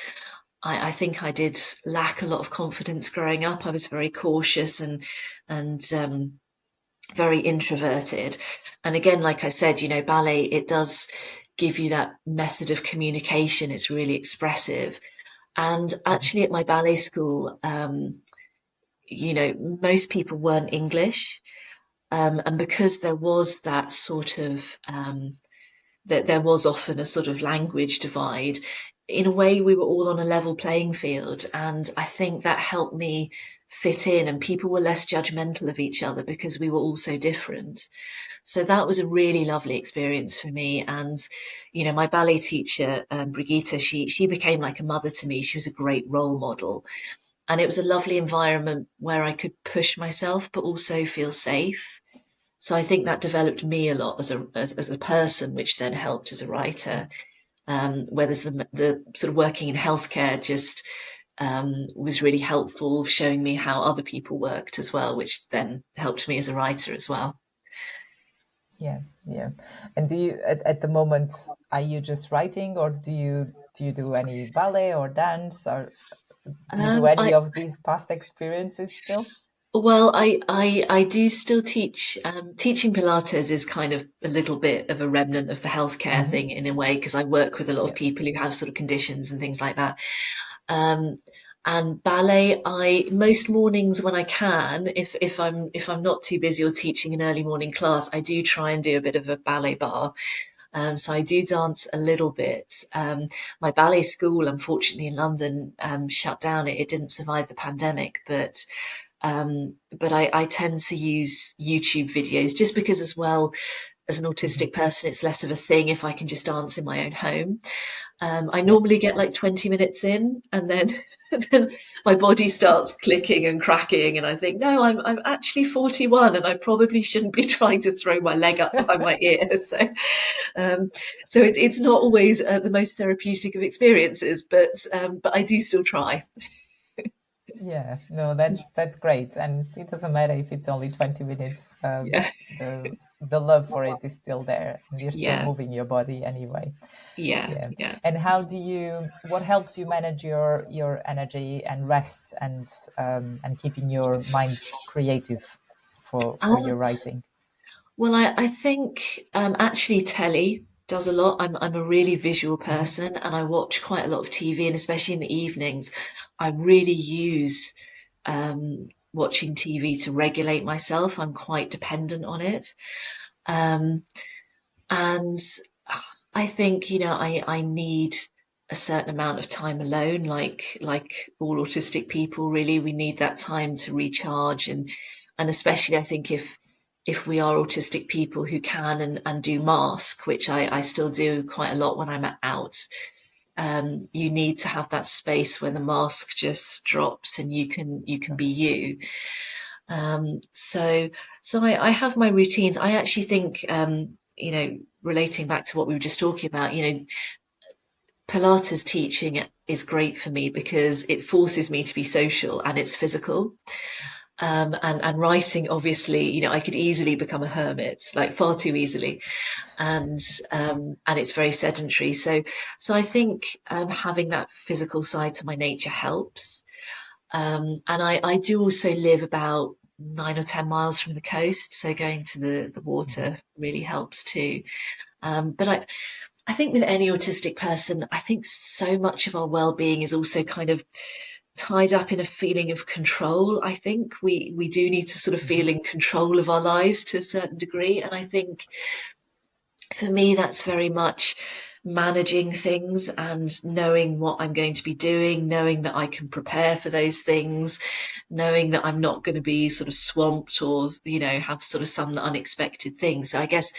I think I did lack a lot of confidence growing up. I was very cautious and very introverted. And again, like I said, ballet, it does give you that method of communication. It's really expressive. And Mhm. actually, at my ballet school, most people weren't English. And because there was that sort of that there was often a sort of language divide. In a way, we were all on a level playing field. And I think that helped me fit in, and people were less judgmental of each other because we were all so different. So that was a really lovely experience for me. And, my ballet teacher, Brigitte, she became like a mother to me. She was a great role model. And it was a lovely environment where I could push myself, but also feel safe. So I think that developed me a lot as a person, which then helped as a writer. Whereas the sort of working in healthcare just was really helpful, showing me how other people worked as well, which then helped me as a writer as well. Yeah, yeah. And do you at the moment, are you just writing, or do you do any ballet or dance, or do you do any I of these past experiences still? Well, I do still teach. Teaching Pilates is kind of a little bit of a remnant of the healthcare Hmm. thing in a way, because I work with a lot of Yeah. people who have sort of conditions and things like that. Um, and ballet, I most mornings when I can, if I'm not too busy or teaching an early morning class, I do try and do a bit of a ballet bar. So I do dance a little bit. My ballet school, unfortunately, in London, shut down. It didn't survive the pandemic, but I tend to use YouTube videos just because, as well as an Hmm. autistic person, it's less of a thing if I can just dance in my own home. I Yeah. normally get like 20 minutes in, and then then my body starts clicking and cracking, and I think, no, I'm actually 41, and I probably shouldn't be trying to throw my leg up behind my ear. Um, so it's not always the most therapeutic of experiences, but I do still try. Yeah, no, that's great, and it doesn't matter if it's only 20 minutes. Yeah, The love for it is still there, and you're still yeah, moving your body anyway. yeah, Yeah. yeah. And what helps you manage your energy and rest and keeping your mind creative for your writing? Well, I think actually telly does a lot. I'm a really visual Hmm. person, and I watch quite a lot of TV, and especially in the evenings, I really use um, watching TV to regulate myself. I'm quite dependent on it. Um, and I think, I need a certain amount of time alone, like all autistic people, really. We need that time to recharge, and especially I think if we are autistic people who can and do mask, which I still do quite a lot when I'm out, you need to have that space where the mask just drops and you can be Drops. you. So I have my routines. I actually think, relating back to what we were just talking about, Pilates teaching is great for me because it forces me to be social and it's physical. And writing, obviously, I could easily become a hermit, like far too easily, and it's very sedentary. So I think having that physical side to my nature helps. And I do also live about 9 or 10 miles from the coast, so going to the Mhm. water really helps too. But I think with any autistic person, I think so much of our well-being is also kind of tied up in a feeling of control. I think we do need to sort of feel Mhm. in control of our lives to a certain degree. And I think for me, that's very much managing things and knowing what I'm going to be doing, knowing that I can prepare for those things, knowing that I'm not going to be sort of swamped or, have sort of some unexpected things. So I guess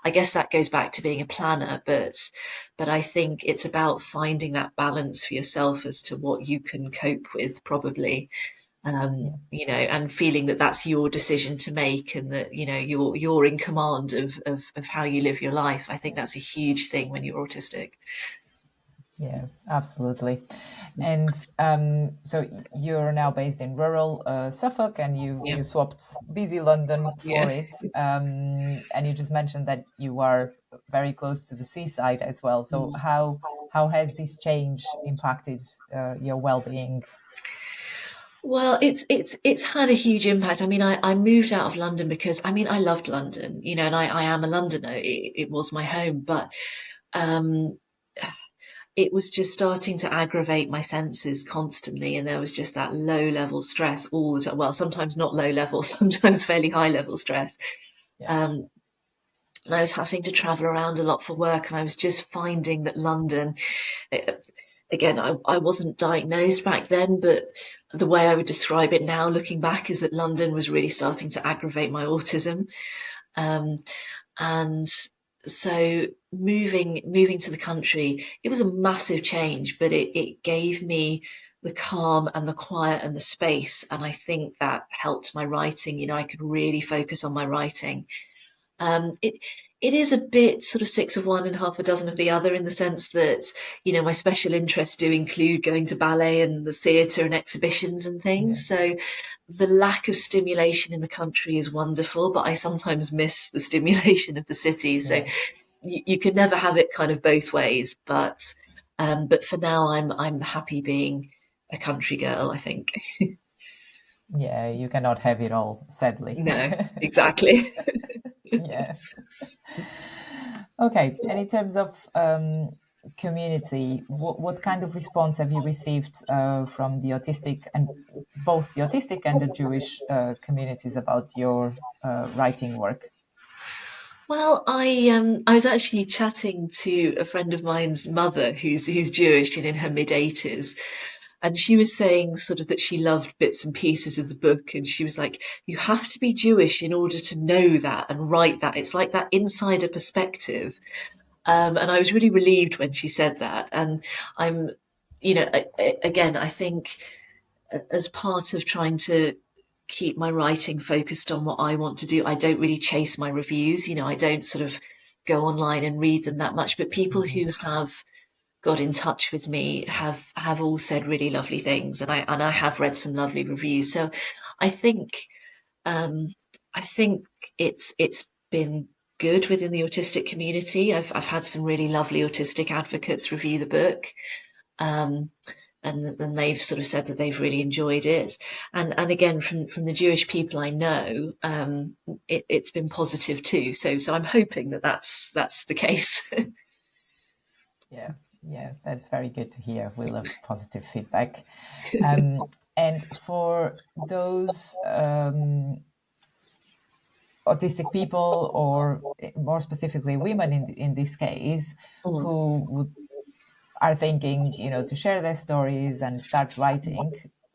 that goes back to being a planner, but I think it's about finding that balance for yourself as to what you can cope with, probably. Yeah. And feeling that that's your decision to make, and that you're in command of how you live your life. I think that's a huge thing when you're autistic. Yeah, absolutely. And so you're now based in rural Suffolk, and you Yeah, swapped busy London for yeah. it. And you just mentioned that you are very close to the seaside as well. So Mm. how has this change impacted your well-being? Well, it's had a huge impact. I mean, I moved out of London because I mean I loved London, and I am a Londoner. It was my home, but um, it was just starting to aggravate my senses constantly, and there was just that low level stress all the time. Well, sometimes not low level, sometimes fairly high level stress. Yeah. Um, and I was having to travel around a lot for work, and I was just finding that London, eh, again, I wasn't diagnosed back then, but the way I would describe it now, looking back, is that London was really starting to aggravate my autism. Um, and so moving to the country, it was a massive change, but it gave me the calm and the quiet and the space. And I think that helped my writing. I could really focus on my writing. It is a bit sort of six of one and half a dozen of the other, in the sense that my special interests do include going to ballet and the theatre and exhibitions and Yeah. things. So the lack of stimulation in the country is wonderful, but I sometimes miss the stimulation of the city. So Yeah. you can never have it kind of both ways. But for now, I'm happy being a country girl, I think. Yeah, you cannot have it all, sadly. No, exactly. Yeah. Okay. And in terms of community, what kind of response have you received from the autistic and both the autistic and the Jewish communities about your writing work? Well, I was actually chatting to a friend of mine's mother who's Jewish and in her mid-80s, and she was saying sort of that she loved bits and pieces of the book, and she was like, "You have to be Jewish in order to know that and write that. It's like that insider perspective." And I was really relieved when she said that. And I'm, again, I think as part of trying to keep my writing focused on what I want to do, I don't really chase my reviews. I don't sort of go online and read them that much. But people Mhm. who have got in touch with me have all said really lovely things, and I have read some lovely reviews. So I think um, I think it's been good within the autistic community. I've had some really lovely autistic advocates review the book. Um, and they've sort of said that they've really enjoyed it. And again, from the Jewish people I know, it's been positive too. So I'm hoping that that's the case. Yeah, yeah, that's very good to hear. We love positive feedback. Um, and for those autistic people, or more specifically women in this case, Mm. who are thinking, to share their stories and start writing,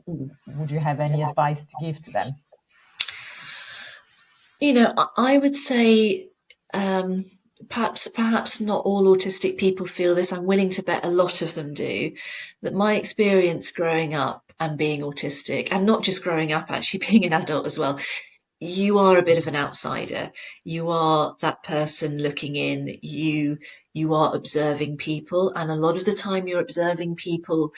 Mm. would you have any advice to give to them? I would say um, perhaps not all autistic people feel this. I'm willing to bet a lot of them do. That my experience growing up and being autistic, and not just growing up, actually being an adult as well, you are a bit of an outsider. You are that person looking in. You are observing people, and a lot of the time you're observing people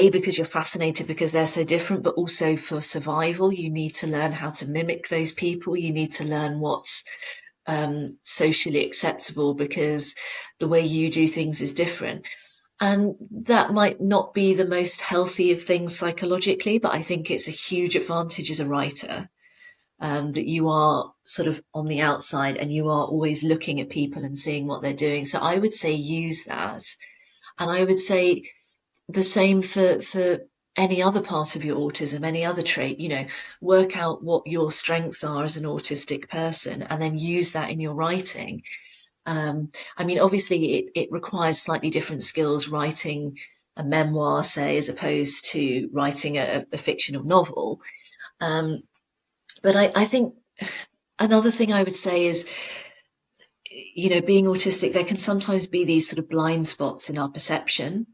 because you're fascinated because they're so different, but also for survival, you need to learn how to mimic those people. You need to learn what's socially acceptable because the way you do things is different. And that might not be the most healthy of things psychologically, but I think it's a huge advantage as a writer, that you are sort of on the outside and you are always looking at people and seeing what they're doing. So I would say use that. And I would say the same for any other part of your autism, any other trait, work out what your strengths are as an autistic person and then use that in your writing. I mean, obviously, it requires slightly different skills writing a memoir, say, as opposed to writing a fictional novel. But I think another thing I would say is, being autistic, there can sometimes be these sort of blind spots in our perception,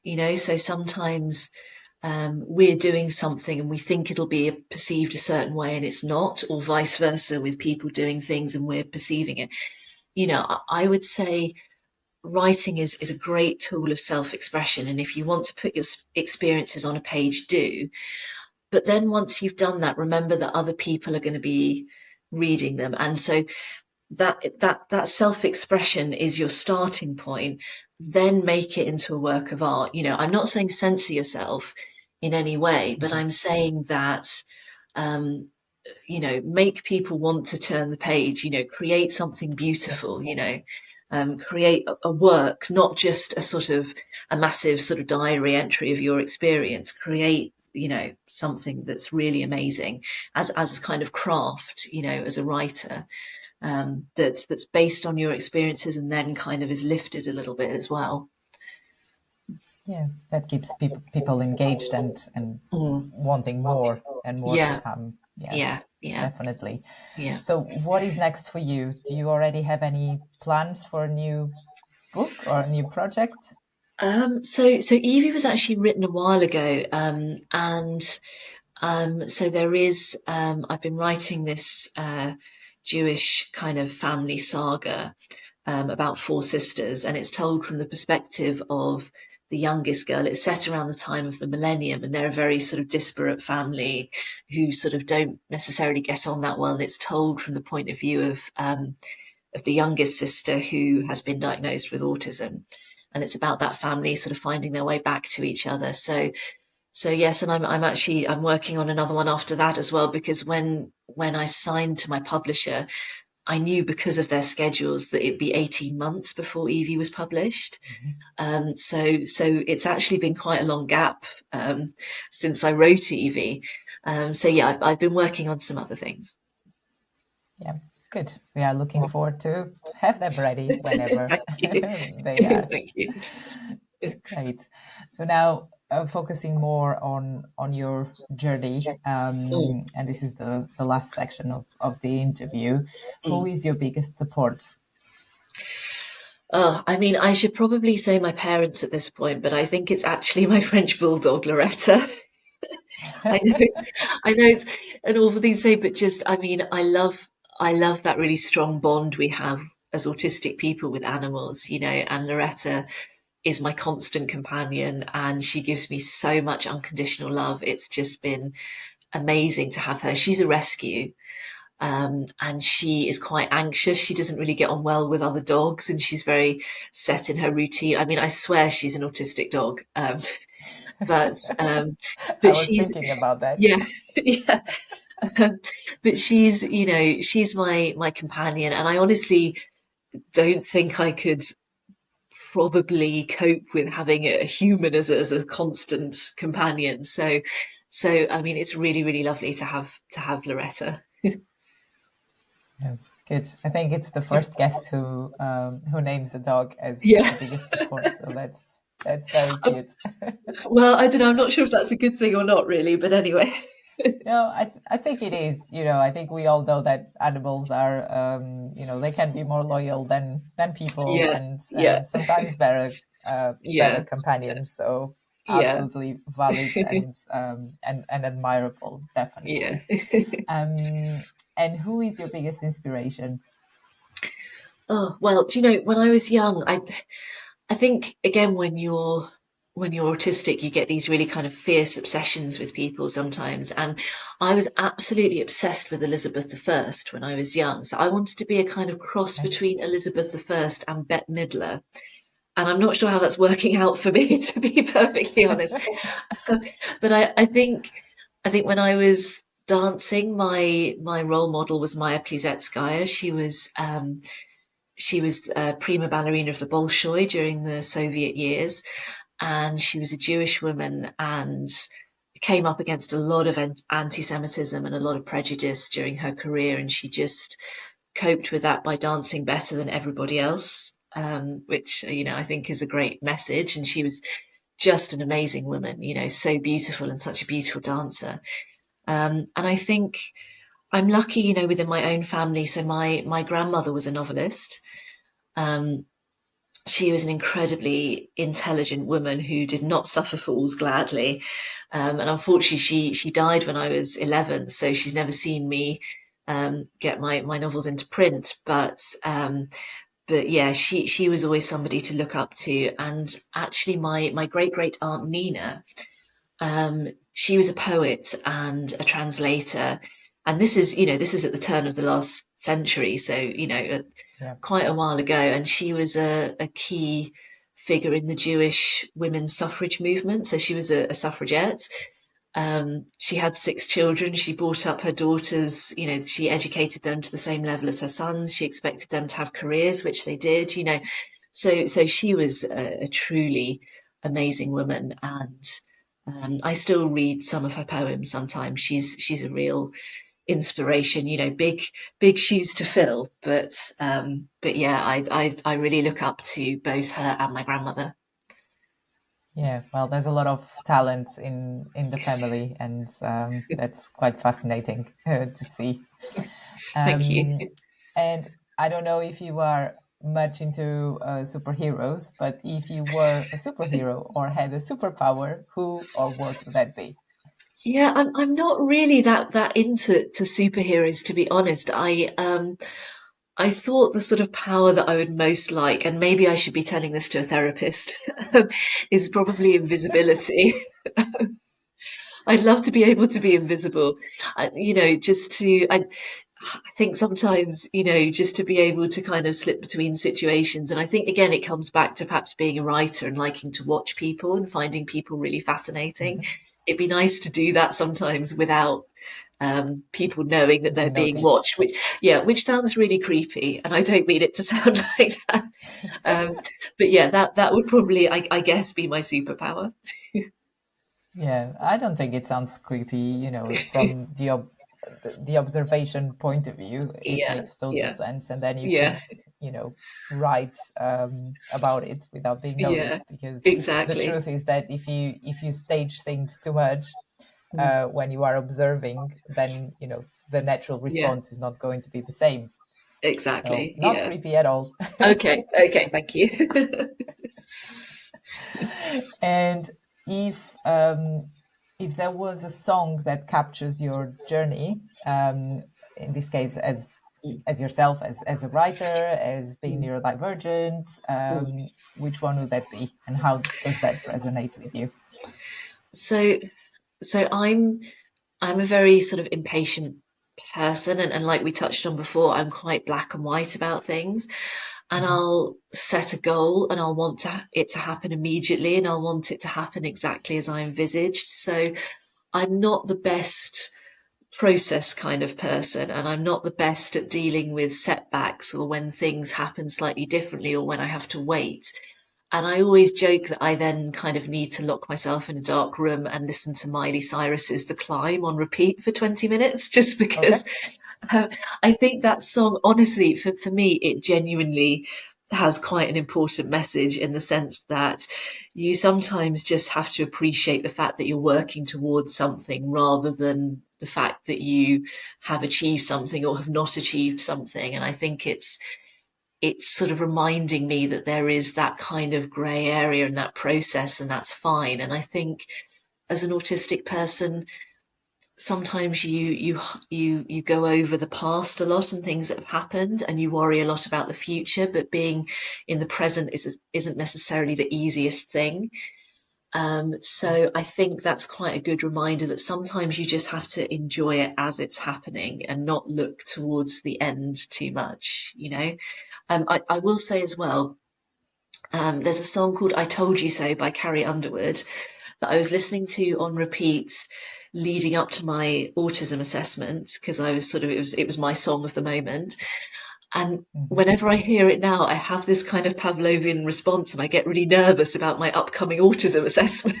so sometimes we're doing something and we think it'll be perceived a certain way and it's not, or vice versa with people doing things and we're perceiving it. I would say writing is a great tool of self-expression. And if you want to put your experiences on a page, do. But then once you've done that, remember that other people are going to be reading them. And so that self-expression is your starting point. Then make it into a work of art. I'm not saying censor yourself in any way, but I'm saying that make people want to turn the page, create something beautiful, create a work, not just a sort of a massive sort of diary entry of your experience. Create, something that's really amazing as a kind of craft, as a writer, that's based on your experiences and then kind of is lifted a little bit as well. Yeah, that keeps people engaged and wanting more and more to come. Yeah, definitely. Yeah. So what is next for you? Do you already have any plans for a new book or a new project? So Evie was actually written a while ago, and so there is. I've been writing this Jewish kind of family saga about four sisters, and it's told from the perspective of the youngest girl. It's set around the time of the millennium, and they're a very sort of disparate family who sort of don't necessarily get on that well. And it's told from the point of view of the youngest sister who has been diagnosed with autism. And it's about that family sort of finding their way back to each other. So yes, and I'm working on another one after that as well, because when I signed to my publisher, I knew because of their schedules that it'd be 18 months before Evie was published. So it's actually been quite a long gap since I wrote Evie. So yeah, I've been working on some other things. Yeah, good. We are looking forward to have them ready whenever they are. Thank you. Great. So now focusing more on your journey, and this is the last section of the interview. Who is your biggest support? I mean, I should probably say my parents at this point, but I think it's actually my French bulldog, Loretta. I know it's an awful thing to say, but just, I mean, I love that really strong bond we have as autistic people with animals, and Loretta is my constant companion and she gives me so much unconditional love. It's just been amazing to have her. She's a rescue. And she is quite anxious. She doesn't really get on well with other dogs, and she's very set in her routine. I mean, I swear she's an autistic dog, but I was she's thinking about that. Yeah, yeah. But she's my companion, and I honestly don't think I could probably cope with having a human as a constant companion. So I mean, it's really really lovely to have Loretta. Yeah, good. I think it's the first guest who names a dog as the biggest support. So that's very cute. Well, I don't know. I'm not sure if that's a good thing or not, really. But anyway. No, I think it is. I think we all know that animals are, they can be more loyal than people, and sometimes better companions. So absolutely valid and admirable, definitely. And who is your biggest inspiration? Oh, well, do you know, when I was young, I think again when you're when you're autistic, you get these really kind of fierce obsessions with people sometimes. And I was absolutely obsessed with Elizabeth I when I was young. So I wanted to be a kind of cross Okay. between Elizabeth I and Bette Midler. And I'm not sure how that's working out for me, to be perfectly honest. But I think when I was dancing, my role model was Maya Plisetskaya. She was a prima ballerina of the Bolshoi during the Soviet years, and she was a Jewish woman and came up against a lot of anti-Semitism and a lot of prejudice during her career, and she just coped with that by dancing better than everybody else, which I think is a great message. And she was just an amazing woman, so beautiful and such a beautiful dancer. And I think I'm lucky, within my own family. So my grandmother was a novelist. Um, she was an incredibly intelligent woman who did not suffer fools gladly. And unfortunately, she died when I was 11, so she's never seen me get my novels into print. But yeah, she was always somebody to look up to. And actually, my great great aunt Nina, she was a poet and a translator. And this is at the turn of the last century, so Yeah. quite a while ago. And she was a key figure in the Jewish women's suffrage movement. So she was a suffragette. She had 6 children. She brought up her daughters, she educated them to the same level as her sons. She expected them to have careers, which they did, So she was a truly amazing woman. And I still read some of her poems sometimes. She's a real inspiration, big shoes to fill. But yeah, I really look up to both her and my grandmother. Yeah, well, there's a lot of talent in the family, and that's quite fascinating to see. Thank you. And I don't know if you are much into superheroes, but if you were a superhero or had a superpower, who or what would that be? Yeah, I'm not really that into superheroes, to be honest. I thought the sort of power that I would most like, and maybe I should be telling this to a therapist, is probably invisibility. I'd love to be able to be invisible, just I think sometimes, just to be able to kind of slip between situations. And I think, again, it comes back to perhaps being a writer and liking to watch people and finding people really fascinating. Mhm. It'd be nice to do that sometimes without people knowing that they're Being being noticed. watched, which sounds really creepy. And I don't mean it to sound like that. Um, but yeah, that would probably, I guess, be my superpower. Yeah, I don't think it sounds creepy, from the observation point of view, it Yeah, makes total yeah, sense. And then you could, yeah, write about it without being yeah, noticed, because the exactly. truth is that if you stage things too much Mm, when you are observing, then the natural yeah, response is not going to be the same. So exactly. not Yeah. creepy at all. Okay, okay, thank you. And if if there was a song that captures your journey, in this case Mm, as yourself, as a writer, as being mm, neurodivergent, mm. which one would that be, and how does that resonate with you? So, so I'm a very sort of impatient person, and like we touched on before, I'm quite black and white about things. And Mhm. I'll set a goal, and I'll want it to happen immediately, and I'll want it to happen exactly as I envisaged. So I'm not the best process kind of person, and I'm not the best at dealing with setbacks or when things happen slightly differently or when I have to wait. And I always joke that I then kind of need to lock myself in a dark room and listen to Miley Cyrus's The Climb on repeat for 20 minutes, just Okay. because uh, I think that song, honestly, for me, it genuinely has quite an important message, in the sense that you sometimes just have to appreciate the fact that you're working towards something rather than the fact that you have achieved something or have not achieved something. And I think it's sort of reminding me that there is that kind of grey area in that process, and that's fine. And I think as an autistic person, sometimes you go over the past a lot and things that have happened, and you worry a lot about the future, but being in the present isn't necessarily the easiest thing. So I think that's quite a good reminder that sometimes you just have to enjoy it as it's happening and not look towards the end too much, you know. I will say as well, there's a song called I Told You So by Carrie Underwood that I was listening to on repeat leading up to my autism assessment because I was sort of it was my song of the moment. And Mhm. whenever I hear it now, I have this kind of Pavlovian response and I get really nervous about my upcoming autism assessment,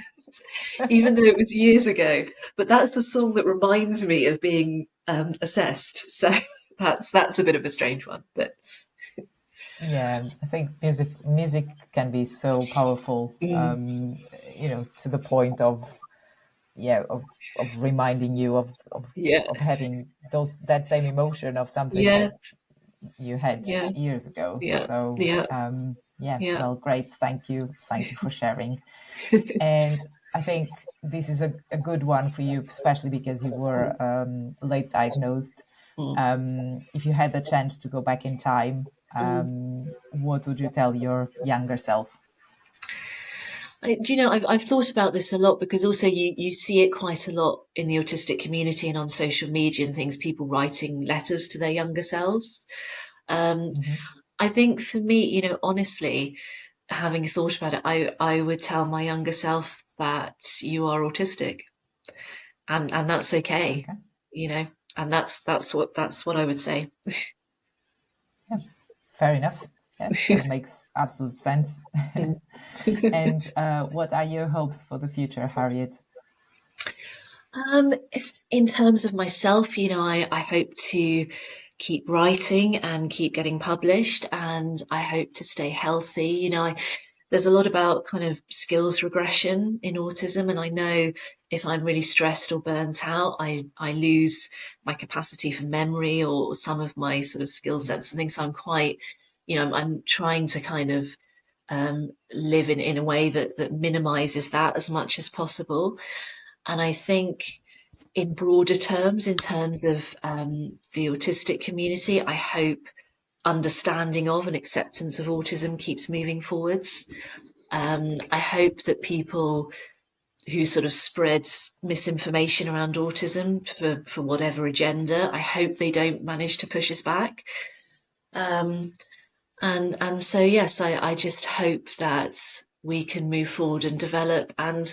even though it was years ago. But that's the song that reminds me of being assessed. So that's a bit of a strange one, but Yeah, I think music can be so powerful, mm, to the point of of reminding you yeah, of having that same emotion of something yeah, that you had yeah, years ago. yeah, So yeah, yeah, yeah. well, great, thank you for sharing. And I think this is a good one for you, especially because you were late diagnosed. Mm. If you had the chance to go back in time, Mm. what would you tell your younger self? Do you know, I've thought about this a lot because also you see it quite a lot in the autistic community and on social media and things, people writing letters to their younger selves. Um, Hmm. I think for me, honestly, having thought about it, I would tell my younger self that you are autistic and that's okay, Okay, you know, and that's what I would say. yeah, fair enough. Yeah, that makes absolute sense. Mm. And what are your hopes for the future, Harriet? Um, in terms of myself, I hope to keep writing and keep getting published, and I hope to stay healthy. There's a lot about kind of skills regression in autism, and I know if I'm really stressed or burnt out, I lose my capacity for memory or some of my sort of skill sets and things. So I'm quite, I'm trying to kind of live in a way that minimizes that as much as possible. And I think in broader terms, in terms of the autistic community, I hope understanding of and acceptance of autism keeps moving forwards. I hope that people who sort of spread misinformation around autism for whatever agenda, I hope they don't manage to push us back. Um, and so yes, I just hope that we can move forward and develop. And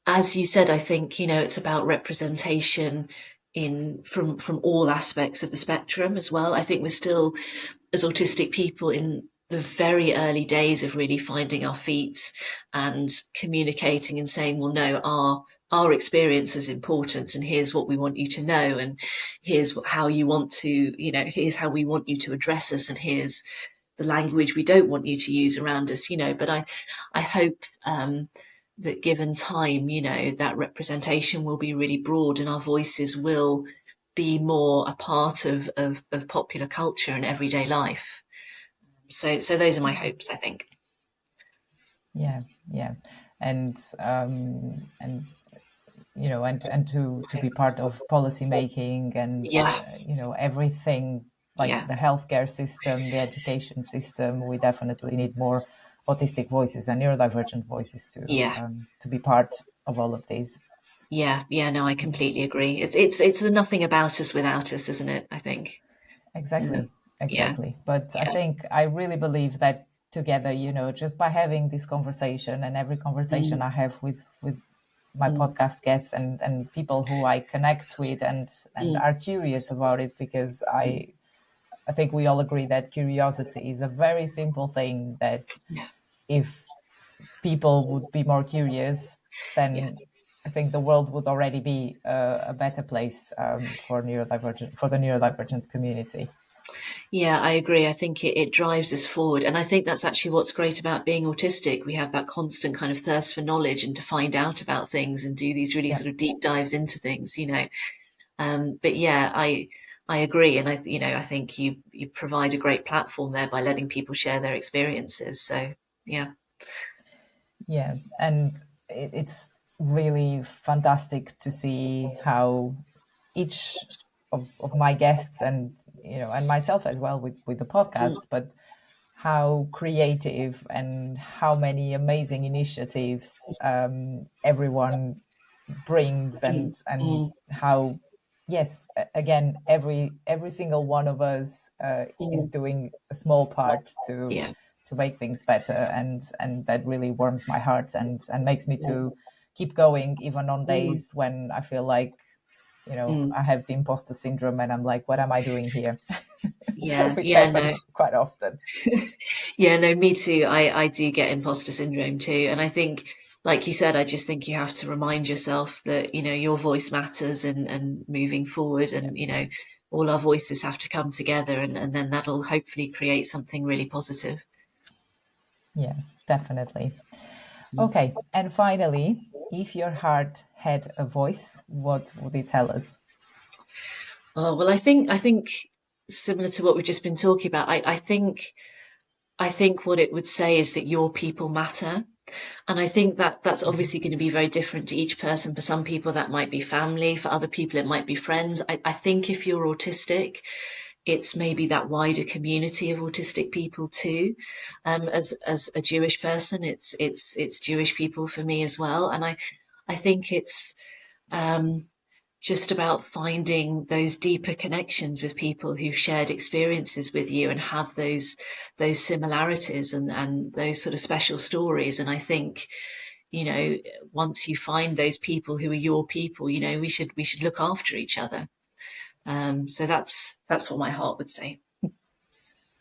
as you said, I think, it's about representation in from all aspects of the spectrum as well. I think we're still, as autistic people, in the very early days of really finding our feet and communicating and saying, well, no, our experience is important, and here's what we want you to know, and here's how you want to, here's how we want you to address us, and here's the language we don't want you to use around us, but I hope that given time, that representation will be really broad and our voices will be more a part of popular culture and everyday life. So those are my hopes, I think. Yeah, yeah, and and to be part of policy making and Yeah, everything, like yeah, the healthcare system, the education system. We definitely need more autistic voices and neurodivergent voices yeah, to be part of all of these. yeah. No, I Yeah, completely agree. It's the nothing about us without us, isn't it? I think. Yeah, exactly, yeah, exactly. But I yeah. think I really believe that together, just by having this conversation, and every conversation Mm, I have with my mm, podcast guests and people who I connect with and mm, are curious about it, because mm. I think we all agree that curiosity is a very simple thing, that Yeah, if people would be more curious, yeah. then I think the world would already be a better place for the neurodivergent community. Yeah, I agree. I think it drives us forward. And I think that's actually what's great about being autistic. We have that constant kind of thirst for knowledge and to find out about things and do these really Yeah. sort of deep dives into things. But yeah, I agree. And I think you provide a great platform there by letting people share their experiences. So yeah. Yeah, and it's really fantastic to see how each of my guests, and and myself as well with the Mm, podcast, but how creative and how many amazing initiatives everyone brings, and how, yes, again, every single one of us is doing a small part to make things better, and that really warms my heart and makes me to keep going, even on days when I feel like, I have the imposter syndrome and I'm like, what am I doing here? Which happens quite often. Yeah, no, me too. I do get imposter syndrome too. And I think, like you said, I just think you have to remind yourself that, your voice matters, and moving forward, and, all our voices have to come together, and then that'll hopefully create something really positive. Yeah, definitely. Okay. And finally, if your heart had a voice, what would it tell us? Oh, well, I think similar to what we've just been talking about, I think what it would say is that your people matter. And I think that that's obviously going to be very different to each person. For some people, that might be family. For other people, it might be friends. I think if you're autistic, it's maybe that wider community of autistic people too. As a Jewish person, it's Jewish people for me as well. And I think it's um, just about finding those deeper connections with people who've shared experiences with you and have those similarities, and those sort of special stories. And I think, once you find those people who are your people, we should look after each other. So that's what my heart would say.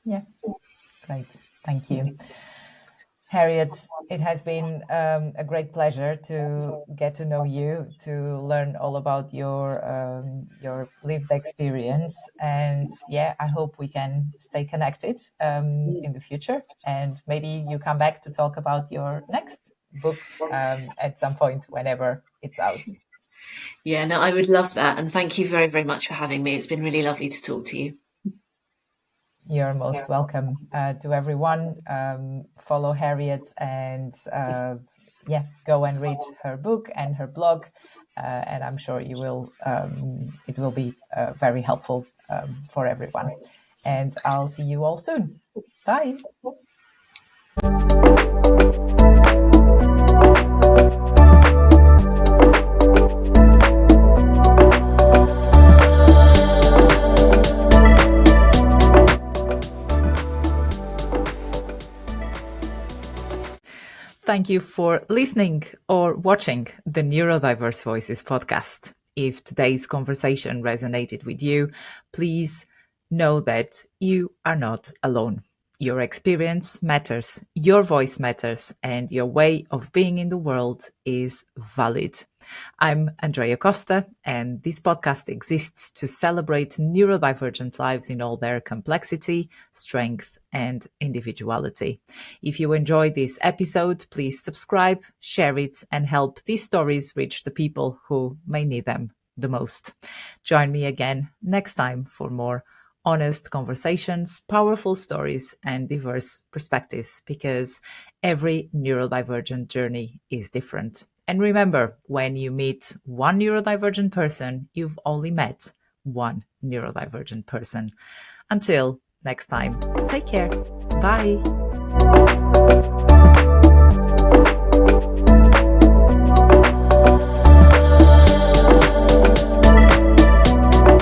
Yeah, great. Thank you. Harriet, it has been a great pleasure to get to know you, to learn all about your lived experience, and yeah, I hope we can stay connected in the future, and maybe you come back to talk about your next book at some point whenever it's out. Yeah, no, I would love that, and thank you very, very much for having me. It's been really lovely to talk to you. You're most welcome. To everyone, follow Harriet, and go and read her book and her blog, and I'm sure you will. It will be very helpful for everyone. And I'll see you all soon. Bye. Thank you for listening or watching the Neurodiverse Voices podcast. If today's conversation resonated with you, please know that you are not alone. Your experience matters, your voice matters, and your way of being in the world is valid. I'm Andreia Costa, and this podcast exists to celebrate neurodivergent lives in all their complexity, strength, and individuality. If you enjoyed this episode, please subscribe, share it, and help these stories reach the people who may need them the most. Join me again next time for more honest conversations, powerful stories, and diverse perspectives, because every neurodivergent journey is different. And remember, when you meet one neurodivergent person, you've only met one neurodivergent person. Until next time, take care. Bye.